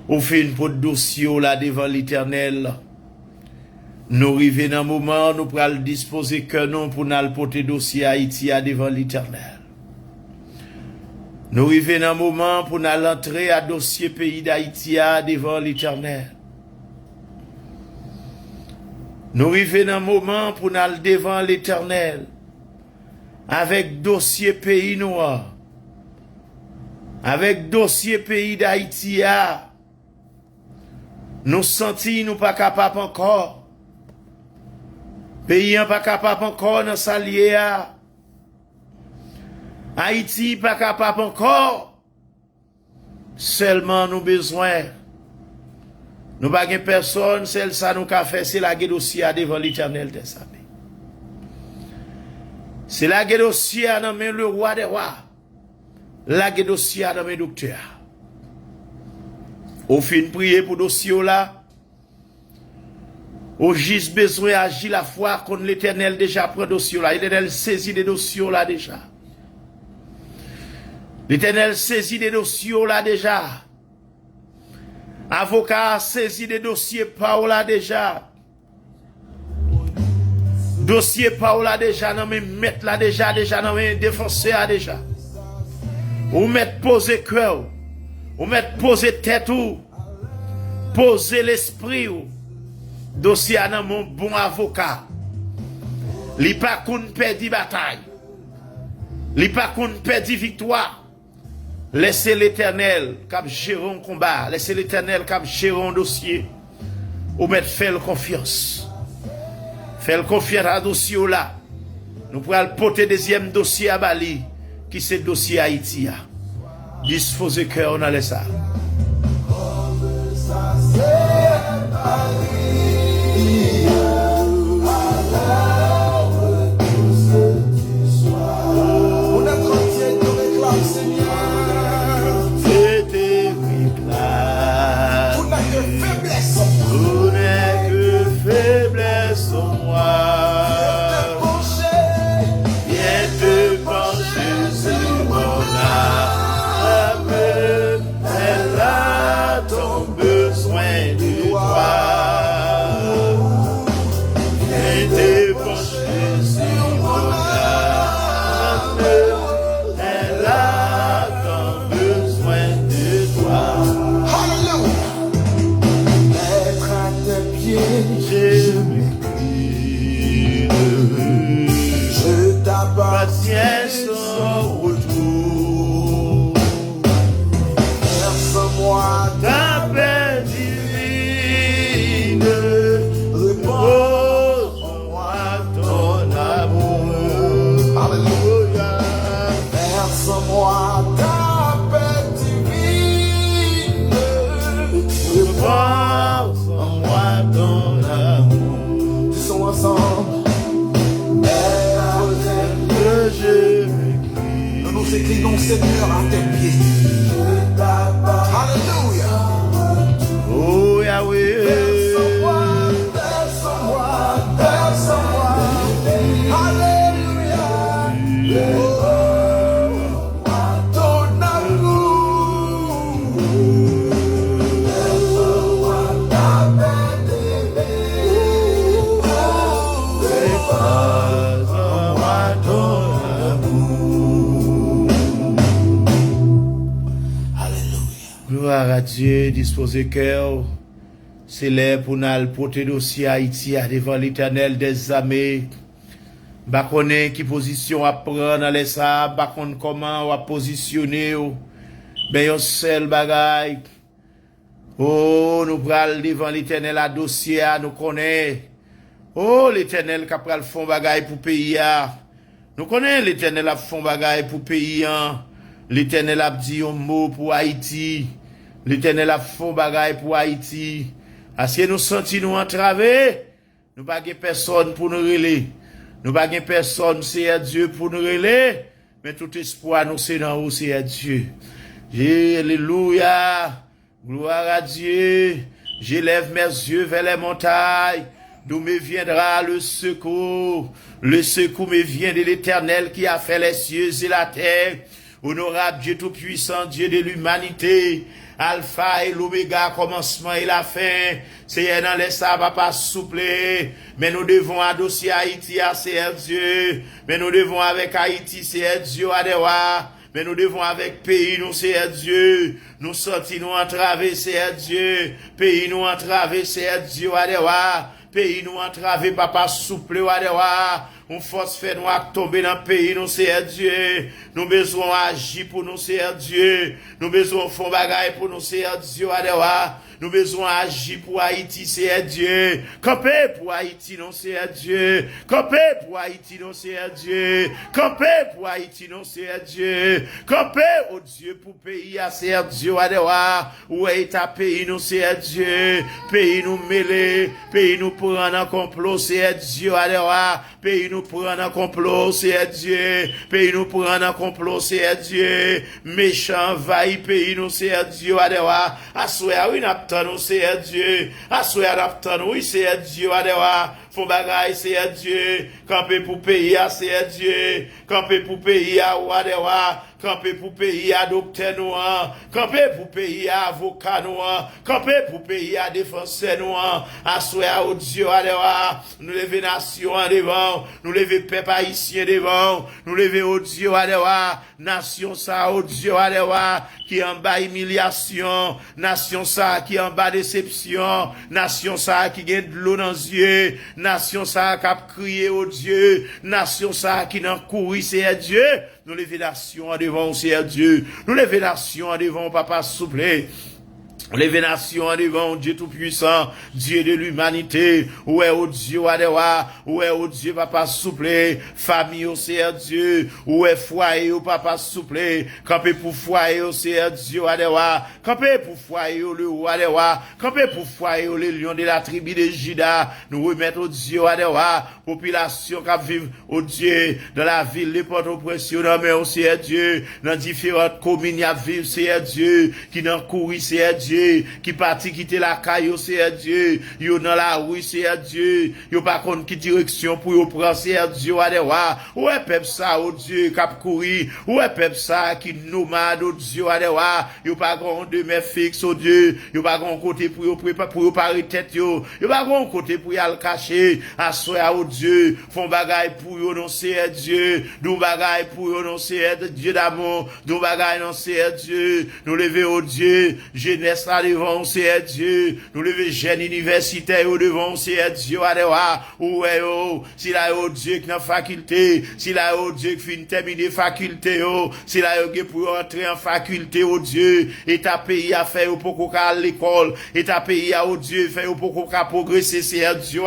Ou fait une pot de dossier là devant l'Éternel. Nous arrivons dans un moment, nous pourrons disposer que nous pour nous porter dossier Haïti devant l'Éternel. Nous arrivons dans un moment pour nous entrer à dossier pays d'Haïti devant l'Éternel. Nous arrivons dans un moment pour nous aller devant l'Éternel avec dossier pays noir, avec dossier pays d'Haïti. Nous sentons nous pas capables encore. Pays pas capable encore dans s'allier. Haïti pas capable encore Seulement nous besoin. Nous pas personne, celle ça nous qu'a fait, c'est la dossier devant l'Éternel des armées. C'est la dossier dans le roi des rois. La dossier dans mes docteurs. Au fin prier pour dossier là. Au juste besoin d'agir la foi contre l'Éternel déjà prend dossier là. L'Éternel saisit des dossiers là déjà. L'Éternel saisit des dossiers là déjà. Avocat saisi des dossiers par là déjà. Dossier par là déjà, non mais mettre là déjà, non mais défenseur déjà. Ou mettre poser cœur, ou mettre poser tête ou, poser l'esprit ou. Dossier à mon bon avocat. Li pas qu'on perdit bataille. Li pas qu'on perdit victoire. Laissez l'Éternel comme gérer un combat. Laissez l'Éternel comme gérer un dossier. Ou mettre faire confiance. Faire confiance à dossier là. Nous pourrons porter deuxième dossier à Bali. Qui c'est dossier Haïti. Disposez cœur dans les ça. Seigneur à tes pieds. Alléluia. Oh Yahweh. Alléluia. Ton Gloire à Dieu, disposez cœur. C'est l'air pour nous porter dossier Haïti devant l'Éternel des armées. Bah connaît qui position à prendre dans les sables, bah connaît comment à positionner. Ben yon seul bagaille. Oh, nous pral devant l'Éternel à dossier, nous connaît. Oh, l'Éternel qui pral fond bagaille pour pays. Nous connaît l'Éternel a fond bagaille pour pays. L'Éternel a dit un mot pour Haïti. L'Éternel a fond bagaille pour Haïti. Parce que nous sentons nous entraver. Nous pas personne pour nous relayer. Nous pas personne, c'est Dieu pour nous relayer. Mais tout espoir nous c'est dans où c'est Dieu. Alléluia. Gloire à Dieu. J'élève mes yeux vers les montagnes. D'où me viendra le secours. Le secours me vient de l'Éternel qui a fait les cieux et la terre. Honorable Dieu Tout-Puissant, Dieu de l'humanité, Alpha et l'Oméga, commencement et la fin. Seigneur, dans les sables, pas souple. Mais nous devons adosser Haïti à Dieu. Mais nous devons avec Haïti, c'est Dieu à Dewa. Mais nous devons avec pays, nous c'est Dieu. Nous sortis, nous entraver, c'est Dieu. Pays, nous entraver, c'est Dieu à Dewa. Pays, nous entraver, papa souple à Dewa. On force fait nous tomber dans le pays, nous c'est Dieu. Nous besoin agir pour nous c'est Dieu. Nous besoin faire bagaille pour nous c'est Dieu. Nous besoin agir pour Haïti, c'est Dieu. Camper pour Haïti, non, c'est Dieu. Camper pour Haïti, non, c'est Dieu. Camper pour Haïti, non, c'est Dieu. Camper, oh Dieu, pour pays, c'est Dieu. Où est ta pays, non, c'est Dieu. Pays nous mêler, pays nous prendre en complot, c'est Dieu. Pays nous prendre en complot, c'est Dieu. Pays nous prendre en complot, c'est Dieu. Méchant, vaille, pays nous, c'est Dieu. Assoya, oui, nous c'est Dieu. Assoya d'aptan oui c'est Dieu. Font bagaille c'est Dieu. Camper pour pays c'est Dieu. Camper pour pays à Wadewa. Camper pour pays à docteur noir. Camper pour pays à avocat noir. Camper pour pays à défenseur noir. Assoya au Dieu Wadewa. Nous lever nation devant. Nous lever peuple haïtien devant. Nous lever au Dieu Wadewa. Nation ça au Dieu Wadewa. Qui en bas humiliation. Nation ça qui en bas déception. Nation ça qui gagne de l'eau dans les yeux. Nation ça qui a crié au Dieu. Nation ça qui n'en courir c'est Dieu. Nous lever nation devant c'est Dieu. Nous lever nation devant papa souple. Les nations devant Dieu Tout-Puissant, Dieu de l'humanité, où est au Dieu Adewa, où est au Dieu Papa souple, famille au c'est Dieu, où est foyer au Papa souple, campé pour foyer au c'est Dieu Adewa, campé pour foyer au le Adewa, campé pour foyer au le lion de la tribu de Juda, nous remettons au Dieu Adewa, population qui vit au Dieu, dans la ville, les Port-au-Prince, mais aussi Dieu, dans différentes communes, qui vivent c'est Dieu, qui n'en courent c'est Dieu, qui parti quitter la caille, c'est Dieu. Yo dans la rue, c'est Dieu. Yo pas contre qui direction pour yo prendre, c'est Dieu. Où est peuple ça, oh Dieu, cap courir. Où est peuple ça qui nomade, oh Dieu. Yo pas grand demeure fixe, oh Dieu. Yo pas grand côté pour yo préparer, pour yo parer tête yo. Yo pas grand côté pour y aller cacher. Assoya, oh Dieu. Font bagaille pour yo, non, c'est Dieu. Dou bagaille pour yo, non, c'est Dieu d'amour. Dou bagaille, non, c'est Dieu. Nous lever, oh Dieu. Jeunesse devant c'est Dieu. Nous lever jeunes universitaires au devant c'est Dieu. Où est si là oh Dieu qui n'a faculté, si là oh Dieu qui finit terminer faculté, si là oh pour entrer en faculté au Dieu, et ta pays a fait au pour qu'à l'école, et ta pays a au Dieu fait au pour qu'à progresser c'est Dieu.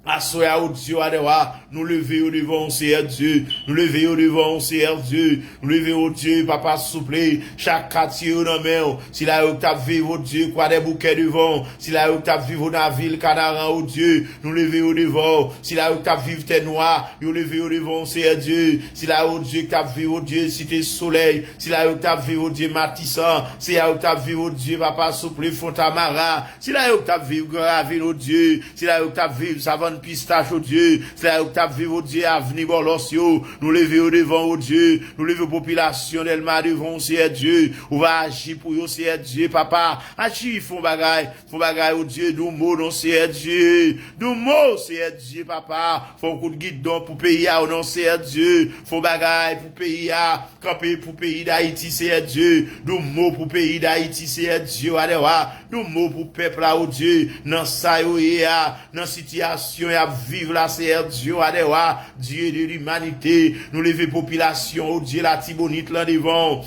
Assoya au Dieu Adewa, nous lever au devant c'est Dieu, nous lever au devant c'est Dieu, nous lever au Dieu papa souple, chaque quartier dans mer, si la où t'as vivre au Dieu quoi des bouquets devant, si la où t'as vivre dans la ville Canaran au Dieu, nous lever au devant, si la où t'as vivre t'es noir, nous lever au devant c'est Dieu, si la où Dieu t'as vivre au Dieu cité soleil, si la où t'as vivre au Dieu Matissan, si la où t'as vivre au Dieu papa souple Fontamara, si la où t'as vivre grand ville au Dieu, si la où t'as vivre savant pistache au Dieu, c'est là où t'as vivre au Dieu, avenir Bolosio, nous lever au devant au Dieu, nous lever population d'Elma devant c'est Dieu, on va agir pour eux c'est Dieu, papa, agir, font bagaille au Dieu, nous mots non c'est Dieu, nous mots c'est Dieu, papa, font coup de guidon pour pays à non c'est Dieu, font bagaille pour pays à, camper pour pays d'Haïti c'est Dieu, nous mots pour pays d'Haïti c'est Dieu, nous mots pour peuple là au Dieu, dans ça dans situation à vivre là c'est Dieu Dieu de l'humanité nous lever population au Dieu la Tibonite là devant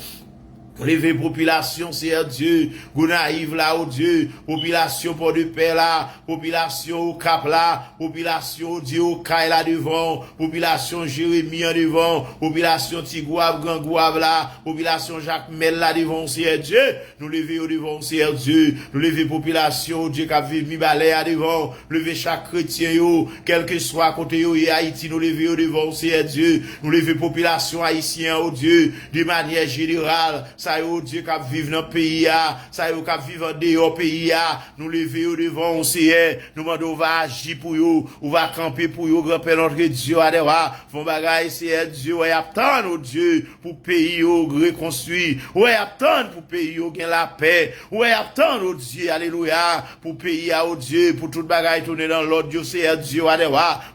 lever population, c'est Dieu. Gonaïve là, oh Dieu. Population pour de paix là. Population au Cap là. Population au Dieu au Caille là devant. Population Jérémie en devant. Population Tigouave, Gangouave là. Population Jacques Mel là devant, c'est Dieu. Nous lever au devant, c'est Dieu. Nous lever population, au Dieu qui a vécu mi-balais à devant. Lever chaque chrétien yo. Quel que soit côté yo et Haïti, nous lever au devant, c'est Dieu. Nous lever population haïtienne, oh Dieu. De manière générale. Ça y est, oh Dieu, qui vivent dans le pays, ça y est, qui vivent en dehors pays, nous lever au devant, on sait, nous demandons, on va agir pour eux, on va camper pour eux, grand-père notre Dieu, font bagaille, c'est Dieu, ouais, attendre, oh Dieu, pour pays, reconstruit, ouais, attendre pour pays, gain la paix, ouais, attendre, oh Dieu, alléluia, pour pays, oh Dieu, pour toute bagaille tourner dans l'ordre, Dieu, c'est Dieu,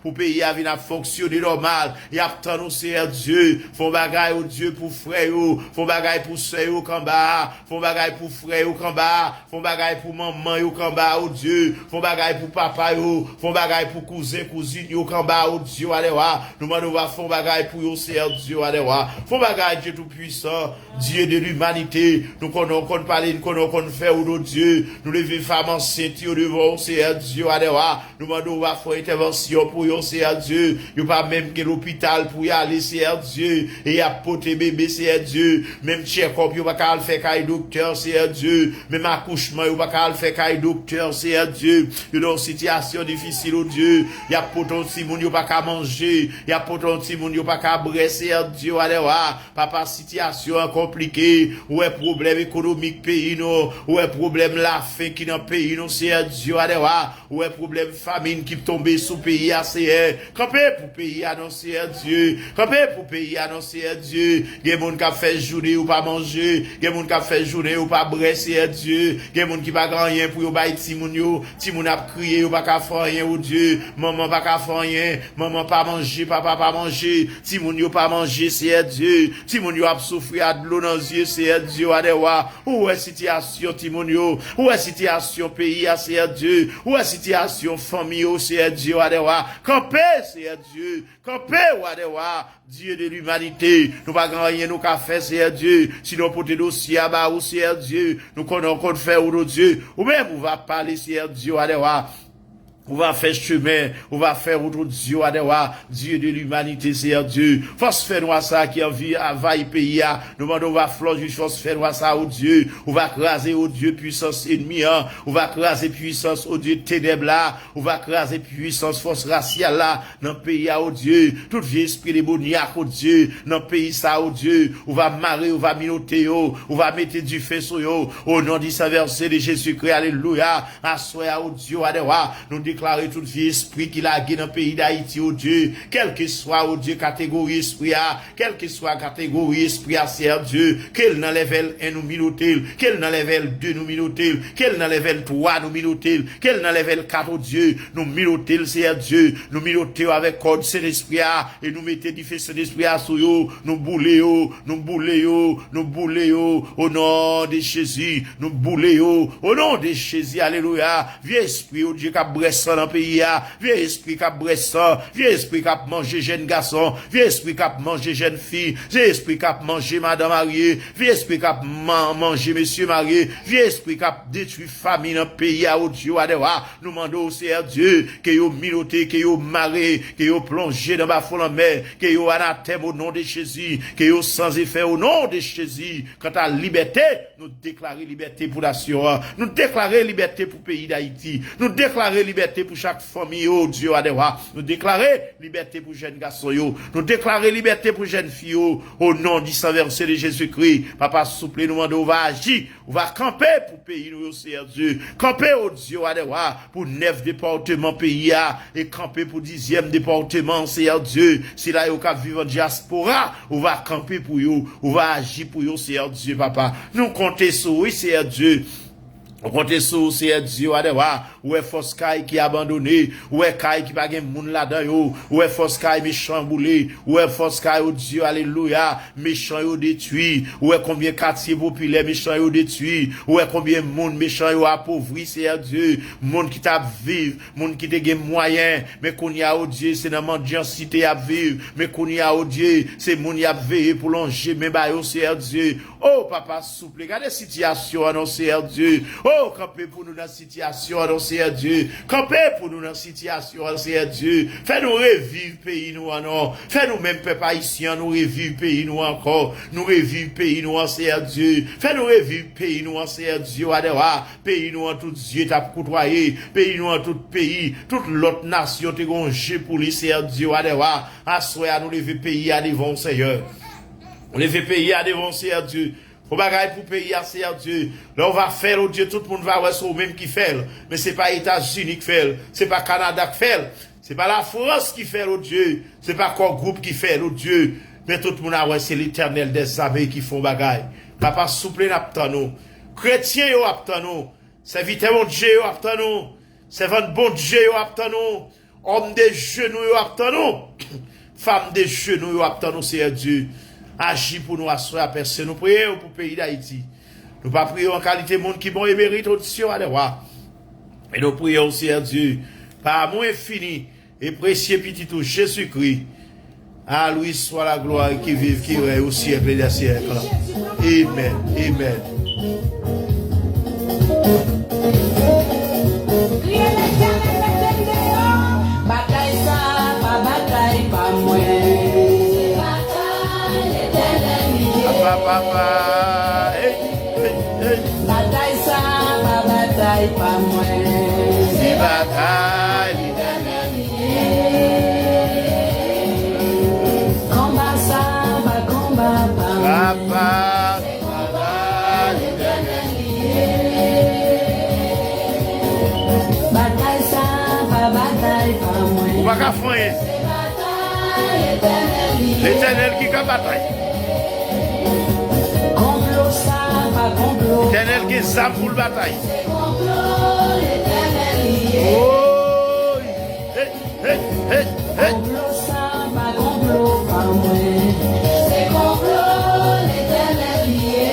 pour pays, venir fonctionner normal, et attendre, c'est Dieu, font bagaille, oh Dieu, pour frère, font bagaille pour sœur, sœur au combat, font bagaille pour frère au combat, font bagaille pour maman au combat, oh Dieu, font bagaille pour papa yo, font bagaille pour cousin, cousine au combat, oh Dieu, allez voir, nous demandons va font bagaille pour yo, Seigneur Dieu, allez voir, font bagaille Dieu tout puissant, Dieu de l'humanité, nous connaissons parler, nous connaissons faire, oh Dieu, nous lever femmes enceintes au devant, Seigneur Dieu, allez voir, nous demandons va faire intervention pour yo, Seigneur Dieu, yo pas même que l'hôpital pour y aller, Seigneur Dieu, et y a poté bébé, Seigneur Dieu, même check-up, yo pas qu'à le faire qu'à docteur, Seigneur Dieu, même accouchement, yo pas qu'à le faire qu'à docteur, Seigneur Dieu, yo dans une situation difficile, oh Dieu, y a poton si moun yo pas qu'à manger, y a poton si moun yo pas qu'à brasser, Seigneur Dieu, allez voir, papa, situation compliquée, ou est problème économique pays, non, ou est problème la faim qui dans pays, non, Seigneur Dieu, allez voir, ou est problème famine qui tombe sous pays, Seigneur, campé pour pays, annoncer Dieu, campé pour pays, annoncer Dieu, gen moun qui fait journée ou pas manger, gen moun qui fait journée ou pas brasser Dieu, gen moun qui pas grand rien pour yo bay ti moun a crié ou pas ka faire rien ou Dieu, maman pas ka faire rien, maman pas manger, papa pas manger, ti moun yo pas manger, c'est Dieu, ti moun yo a souffrir à de l'eau dans les yeux, c'est Dieu, adewa, où est situation ti moun yo, où est situation pays, c'est Dieu, où est situation famille, c'est Dieu, adewa, campé, c'est Dieu, campé, adewa, Dieu de l'humanité, nous pas grand rien nous qu'a fait, c'est Dieu, sinon pour te dossier à bas, c'est Dieu, nous connaissons encore faire, ou Dieu, ou même on va parler, c'est Dieu, adewa, on va faire chemin, on va faire autour de Dieu, Dieu de l'humanité, c'est Dieu. Force faire nous ça qui envie à vaille pays, nous demandons, on va flonger, force faire nous ça, au Dieu. On va craser, au Dieu, puissance ennemie, on va craser puissance, au Dieu, ténèbres là, on va craser puissance, force raciale là, dans le pays, au Dieu. Tout vieux esprit démoniaque, au Dieu, dans le pays, ça, au Dieu. On va marrer, on va minoter, on va mettre du feu sur eux, au nom du Saint-Versé de Jésus-Christ, alléluia. Assoya, au Dieu, nous déclarer tout vieux esprit qui l'a gué dans le pays d'Haïti, oh Dieu, quel que soit, oh Dieu, catégorie esprit, quel que soit catégorie esprit, c'est Dieu, quel dans level 1 nous minotel, quel dans level 2 nous minotel, quel dans level 3 nous minotel, quel dans level 4, oh Dieu, nous minotel, c'est Dieu, nous minotel avec code Saint-Esprit, et nous mettez du feu Saint-Esprit sur yo, nous boulez yo, au nom de Jésus, nous boulez yo, au nom de Jésus, alléluia, vieux esprit, oh Dieu, qui a bressé dans le pays, vieux esprit qui a bressé, vieux esprit qui a mangé jeune garçon, vieux esprit qui a mangé jeune fille, vieux esprit qui a mangé madame mariée, vieux esprit qui a mangé monsieur marié, vieux esprit qui a détruit famille dans le pays, oh Dieu, nous demandons au Seigneur Dieu, que yo minoté, que yo maré, que yo plongé dans ma folle en mer, que yo anathème au nom de Jésus, que yo sans effet au nom de Jésus. Quant à liberté, nous déclarer liberté pour la Sierra, nous déclarer liberté pour le pays d'Haïti, nous déclarer liberté pour chaque famille, oh Dieu, nous déclarer liberté pour jeunes garçons, nous déclarer liberté pour jeunes filles, au nom du Saint-Versé de Jésus-Christ. Papa, souple, nous demandons, on va agir, on va camper pour le pays, nous, Seigneur Dieu, camper, oh Dieu, pour 9 départements pays, et camper pour 10e département, Seigneur Dieu, si là, vous vivez en diaspora, on va camper pour vous, on va agir pour vous, Seigneur Dieu, papa. Nous comptons sur vous, Seigneur Dieu. On compte sur Seigneur Dieu, ou est force caille qui abandonné, ou est caille qui pas gen moun là-dedans yo, ou est force caille méchant boulé, ou est force caille, oh Dieu, alléluia, méchant yo détruit, ou est combien quartier populaire méchant yo détruit, ou est combien monde méchant yo appauvri, Seigneur Dieu, monde qui t'a vivre, monde qui te gen moyen, mais qu'on y a, oh Dieu, c'est dans mendiancité à vivre, mais qu'on y a, oh Dieu, c'est monde y a veillé pour longer, mais bah yo, Seigneur Dieu, oh papa souple, regardez situation, non, Seigneur Dieu, oh, campez pour nous dans la situation, non, Seigneur Dieu. Campez pour nous dans la situation, Seigneur Dieu. Fais-nous revivre pays nous, non. Fais-nous même, peuple haïtien, nous revivre pays nous encore. Nous revivre pays nous, Seigneur Dieu. Fais-nous revivre pays nous, Seigneur Dieu. Pays nous en tout Dieu t'a côtoyé. Pays nous en tout pays. Toute l'autre nation t'es gongé pour les Seigneur Dieu. Assoya nous lever pays à devant, Seigneur. On lever pays à devant, Seigneur Dieu. Faut bagaille pour payer à Seigneur Dieu. Là, on va faire, oh Dieu, tout le monde va voir au même qui fait. Mais c'est pas États-Unis qui fait. C'est pas Canada qui fait. C'est pas la France qui fait, oh Dieu. C'est pas quoi groupe qui fait, oh Dieu. Mais tout le monde a ouais, c'est l'Éternel des armées qui font bagaille. Papa, souple, n'aptano. Chrétien, yo, aptano. Serviteur, mon Dieu, yo, aptano. Servant, bon Dieu, yo, aptano. Homme des genoux, yo, aptano. Femme des genoux, yo, aptano, Seigneur Dieu. agir pour nous asseoir personne. Nous prions pour le pays d'Haïti. Nous pas prions en qualité de monde qui bon et mérite audition à des rois. Et nous prions aussi à Dieu, par amour infini et précieux petit tout Jésus-Christ. À lui soit la gloire qui vive, qui règne au siècle et des siècles. Amen. Amen. Bataille ça, pas bataille, pas moi. Papa, Bataille ça, pas bataille, pas moi. c'est bataille. Combat ça, pas combat, pas moi. Papa, Bataille ça, pas bataille, pas moi. on va qu'à faire. L'Éternel qui a bataille. Complot ça, pas complot. L'Éternel qui est âme pour la bataille. Complot, l'éternel lié. Oh, Complot ça, pas complot, pas moi. C'est complot, l'éternel lié.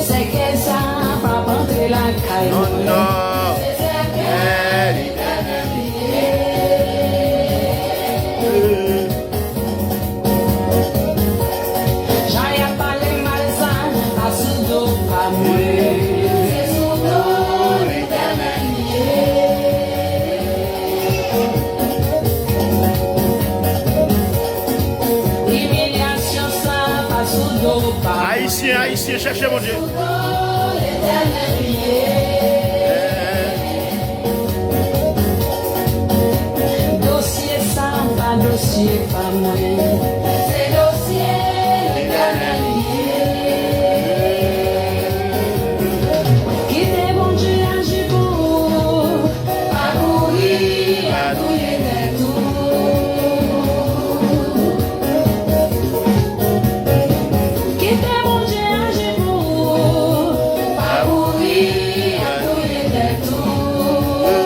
C'est que ça, pas rentrer la caille. non, non. C'est que l'éternel J'aille à parler malsain, à sous dos, pas moi. C'est sous dos, l'éternel lié. Humiliation, ça, pas sous dos, pas moi. Haïtien, Haïtien, cherchez mon Dieu. Sous dos, l'éternel lié. Dossier, ça, pas dossier, pas moi. C'est dossier, l'éternel Quittez mon Dieu à Jibou, pas courir, à courir des tours. Quittez mon Dieu à Jibou, pas courir, à courir des tours.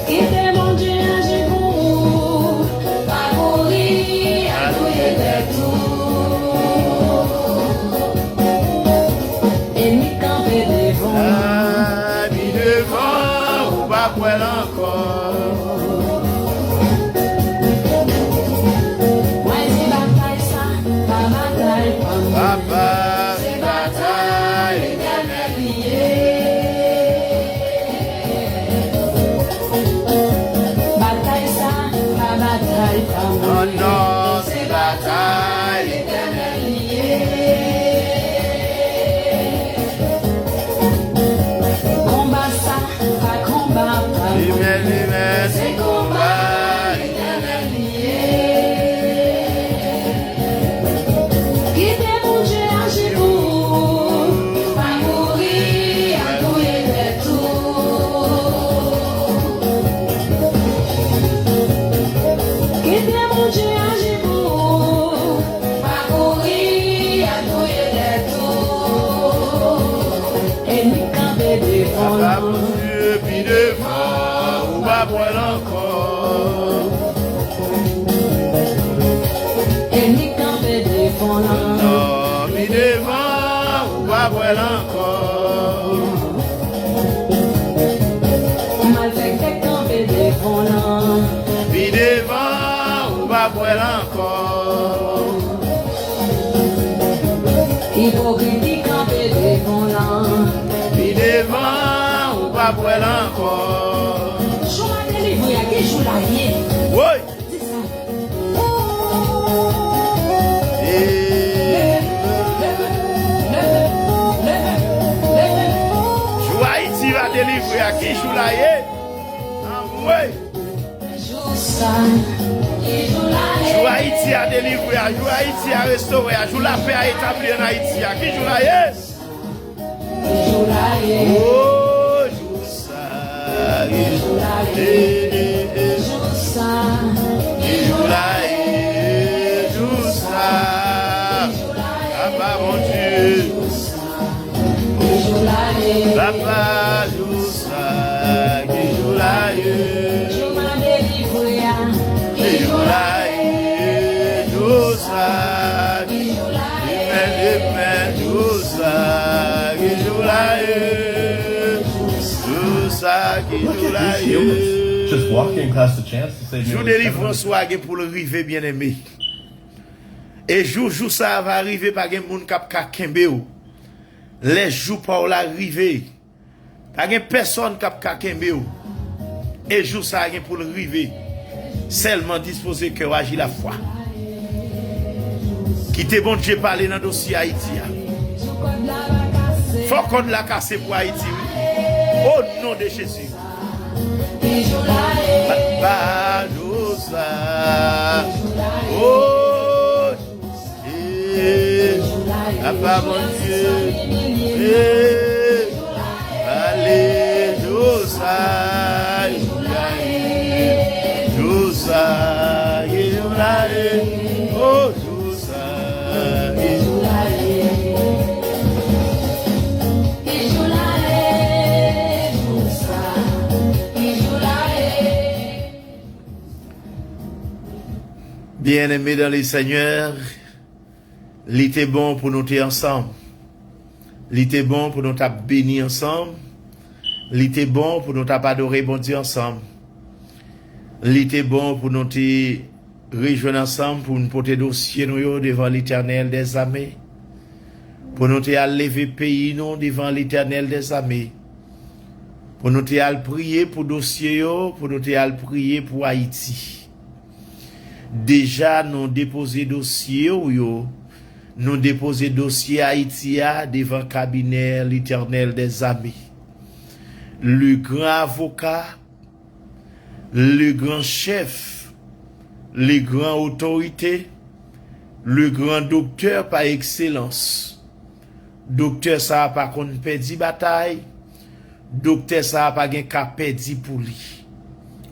Quittez mon Dieu à Jibou, pas courir, à courir des tours. Et mi camper devant, Ah, mi devant, ou pas pour elle encore. ouais c'est bataille ça, pas bataille, pas moi. Papa, C'est bataille, l'éternel lié. Bataille ça, pas bataille, pas moi. non, non, C'est c'est bataille, bataille. l'éternel lié. Combat ça, pas combat, pas moi. Amen, amen, C'est combat, l'éternel lié. Quittez mon Dieu à Jibou, pas mourir, à courir des tours. Quittez mon Dieu à Jibou, pas courir, à courir des tours. Et nous camper devant Papa, nous. mon Dieu, mi devant, ou pas pour elle encore. Et nous camper devant nous. Non, mi devant, ou pas pour elle encore. Malgré camper devant nous. Mi devant, ou pas pour elle encore. Hypocrite camper devant nous. Mi devant, ou pas pour elle encore. Joue la délivré, à qui joue la vie? Oui. C'est ça. Et Levez. jou Haïti va délivrer à qui joue la yé. Ah, oui. Joue ça. Qui joue la Jou vie? Haïti a délivré, à jou Haïti a restauré, à jou la paix a établi en Haïti. À qui joue la yé. Qui joue la vie? Oh, jou ça. Joue la vie. Joue ça. Qui joue la vie? Jou ça. Papa, mon Dieu. Qui joue la vie? Papa, jou humans just walking past the chance to save Jour nearly délivrance 700 soit pour le rive bien aimé. Et jour ça va arriver par gen moun k'ap ka kembe ou. Les jours pour l'arrivée. Pas gen personne k'ap ka kembe ou. Et jour ça gen pour le rive. Seulement disposer cœur agir la foi. Quittez bon Dieu parler dans dossier Haïti. Faut qu'on la casse pour Haïti. Au nom de Jésus. Badosa. Oh. Papa mon Dieu. Allez, Dosa. Dosa. Oh, Dosa. Bien-aimés dans les Seigneurs, il était bon pour nous être ensemble. Il était bon pour nous être bénis ensemble. Il était bon pour nous adorer bon Dieu ensemble. Il était bon pour nous rejoindre ensemble pour nous porter dossier nous devant l'Éternel des armées. Pour nous lever pays nous devant l'Éternel des armées. Pour nous prier pour dossier pour nous prier pour Haïti. Déjà nous déposer dossier nous déposer dossier Haïti devant cabinet l'Éternel des armées. Le grand avocat, le grand chef, les grands autorités, le grand docteur par excellence. Docteur ça a pas qu'on perdit bataille, docteur ça a pas gen ka perdit pour lui.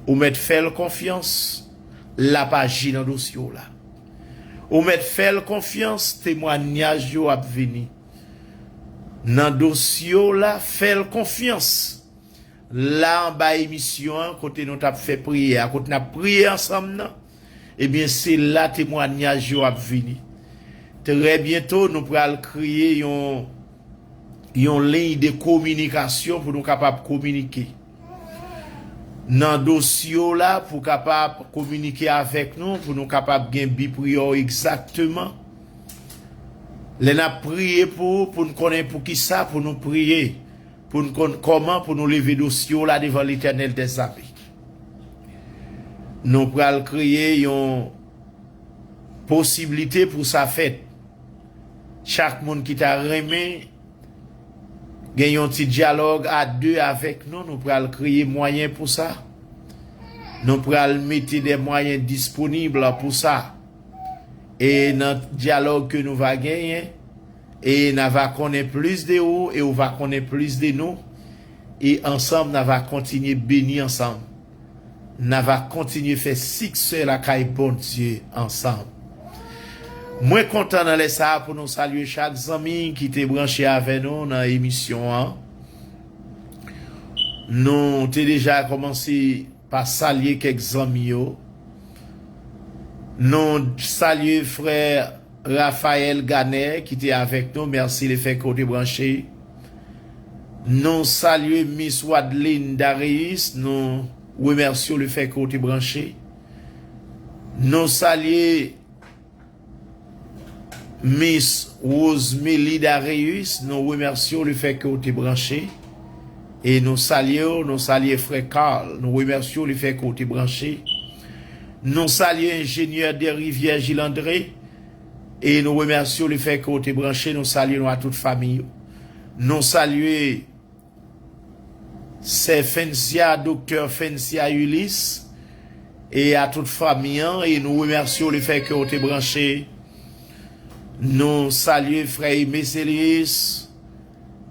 Ou mettre faire confiance la page dans dossier là. Ou mettre faire confiance témoignage yo ap vini. Dans dossier là faire confiance. Là en bas émission côté nous t'a fait prier, côté n'a prié ensemble nan. Eh bien c'est là témoignage yo ap vini. Très bientôt nous pral créer yon ligne de communication pour nous capable communiquer. Dans dossier là pour capable communiquer avec nous pour nous capable gain bi prière exactement. Les n'a prié pour nous connaître pour qui ça pour nous prier pour nous comment pour nous lever dossier là devant l'Éternel des armées. Nous pral créer une possibilité pour sa fête. Chaque monde qui t'a remis gagne un petit dialogue à deux avec nous, nous pourrons créer moyen pour ça. Nous pourrons mettre des moyens disponibles pour ça. Et notre dialogue que nous va gagner, et nous va connaître plus de vous, et on va connaître plus de nous. Et ensemble, nous va continuer bénir ensemble. Nous va continuer faire succès la caille bon Dieu ensemble. Moi content dans les ça pour nous saluer chaque ami qui était branché avec nous dans l'émission. Nous avons déjà commencé par saluer quelques amis. Nous saluer frère Raphaël Ganet qui était avec nous. Merci les faits côté branché. Nous saluer Miss Wadeline Darius. Nous remercions le fait côté branché. Nous saluer Miss Rosemary Darius, nous remercions le fait que vous êtes branché. Et nous saluons frère Carl, nous remercions le fait que vous êtes branché. Nous saluons ingénieur des rivières Gilles André. Et nous remercions le fait que vous êtes branché. Nous saluons à toute famille. Nous saluons c'est Fencia, docteur Fencia Ulysse. Et à toute famille. Et nous remercions le fait que vous êtes branché. Nous saluons frère Messelius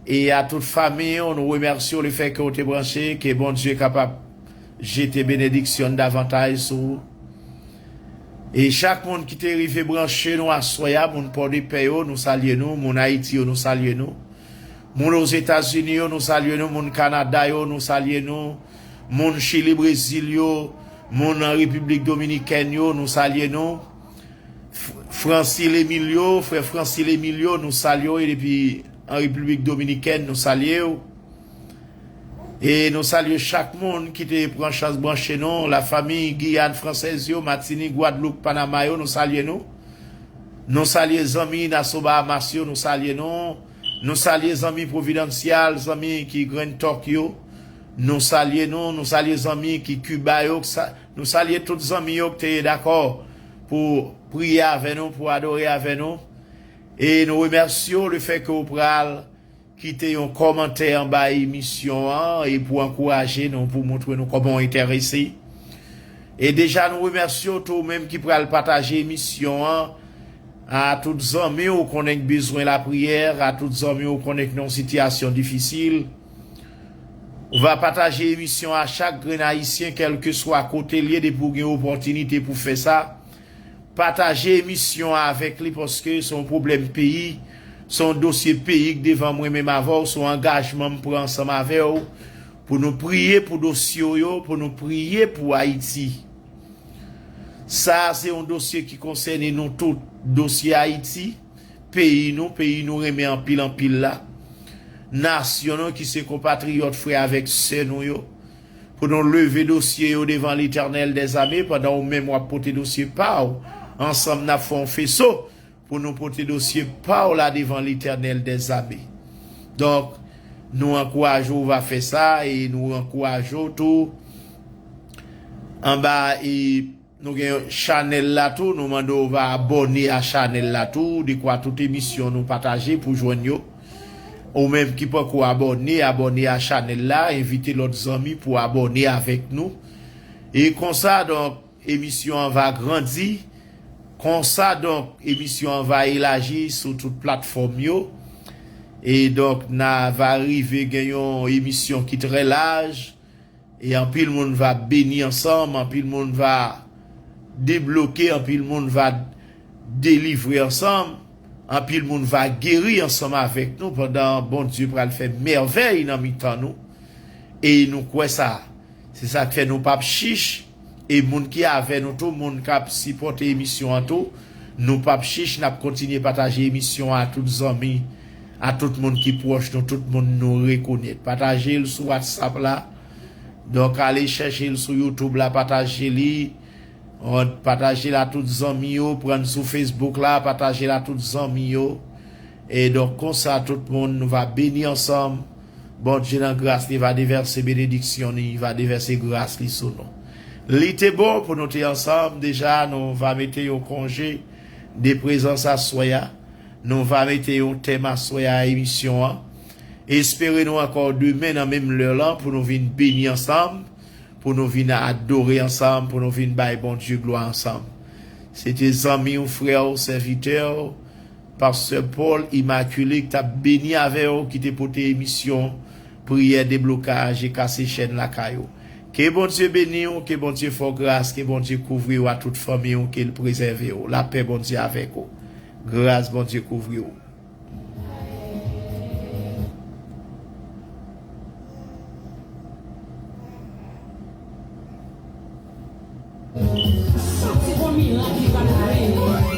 et à toute famille, nous remercions le fait que vous êtes branché, que bon Dieu est capable de jeter bénédiction davantage sur vous. Et chaque monde qui est arrivé branché, nous à Soya, mon port de paix, nous saluons nous, mon Haïti, nous saluons nous. Mon aux États-Unis, nous saluons nous, mon Canada, nous saluons nous. Mon Chili, Brésil, mon République Dominicaine, nous saluons nous. Francis Emilio, frère Francis Emilio, nous saluons et depuis en République Dominicaine, nous saluons. Et nous saluons chaque monde qui te prend chance brancher nous, la famille Guyane française, Martinique, Guadeloupe, Panama, nous saluons nous. Nous saluons les amis Nasoba Amasio, nous saluons nous saluons les amis providentiels, les amis qui Grand Tokyo, nous saluons les amis qui Cuba, nous saluons tous les amis qui sont d'accord pour prier avec nous, pour adorer avec nous. Et nous remercions le fait que vous prenez quitter un commentaire en bas émission et pour encourager nous, pour montrer nous comment intéressés. Et déjà nous remercions tout même qui pourra partager l'émission à tous les amis qui ont besoin de la prière, à tous les amis qui ont une situation difficile. On va partager l'émission à chaque grand haïtien, quel que soit côté lié de pour une opportunité pour faire ça. Partager l'émission avec lui parce que son problème pays, son dossier pays devant moi-même avant, son engagement pour ensemble avec vous, pour nous prier pour dossier, pour nous prier pour Haïti. Ça, c'est un dossier qui concerne nous tout, dossier Haïti, pays nous remet en pile là. Nation qui se compatriotes frères avec ceux nous, pour nous lever dossier devant l'Éternel des armées, pendant même on porter dossier par ensemble n'a fait un faisceau pour nous porter dossier par là devant l'Éternel des armées. Donc nous encourageons va faire ça et nous encourageons tout en bas et nous avons channel là tout, nous demandons va abonner à channel là tout, de quoi toute émission nous partager pour joindre ou même qui peut abonner à channel là, inviter l'autres amis pour abonner avec nous. Et comme ça donc émission va grandir. Comme ça, donc, émission va élargir sur toute plateforme, yo. Et donc, na va arriver, gagnons émission qui très large. Et en pile, monde va bénir ensemble, en pile, monde va débloquer, en pile, monde va délivrer ensemble, en pile, monde va guérir ensemble avec nous pendant, bon Dieu, pour le faire merveille dans mi-temps, nous. Et nous, quoi ça? C'est ça que fait nous pas chiche. Et moun qui avec nous tout moun qui supporte émission en tout nous pas chiche n'a continuer partager émission à tous les amis à tout le monde qui proche nous tout le monde nous reconnaît partager le sur WhatsApp là donc allez chercher le sur YouTube là partager li on partager là tous les amis yo prendre sur Facebook là partager là tous les amis yo et donc comme ça tout le monde nous va bénir ensemble bon Dieu dans grâce il va déverser bénédiction il va déverser grâce li sur nous. L'été bon pour nous être ensemble, déjà, nous va mettre au congé des présences à soya. Nous va mettre au thème à soya à émission. Espérez-nous encore demain dans même l'heure là pour nous venir bénir ensemble, pour nous venir adorer ensemble, pour nous venir bailler bon Dieu gloire ensemble. C'était amis ou frères ou serviteurs, pasteur Paul Immaculé qui t'a béni avec vous, qui t'a porté émission, prière, déblocage et casser chaîne la caillou. Que bon Dieu bénisse, que bon Dieu fasse grâce, que bon Dieu couvre à toute famille, qu'il préserve. La paix, bon Dieu, avec vous. Grâce, bon Dieu, couvre. C'est pour moi qui va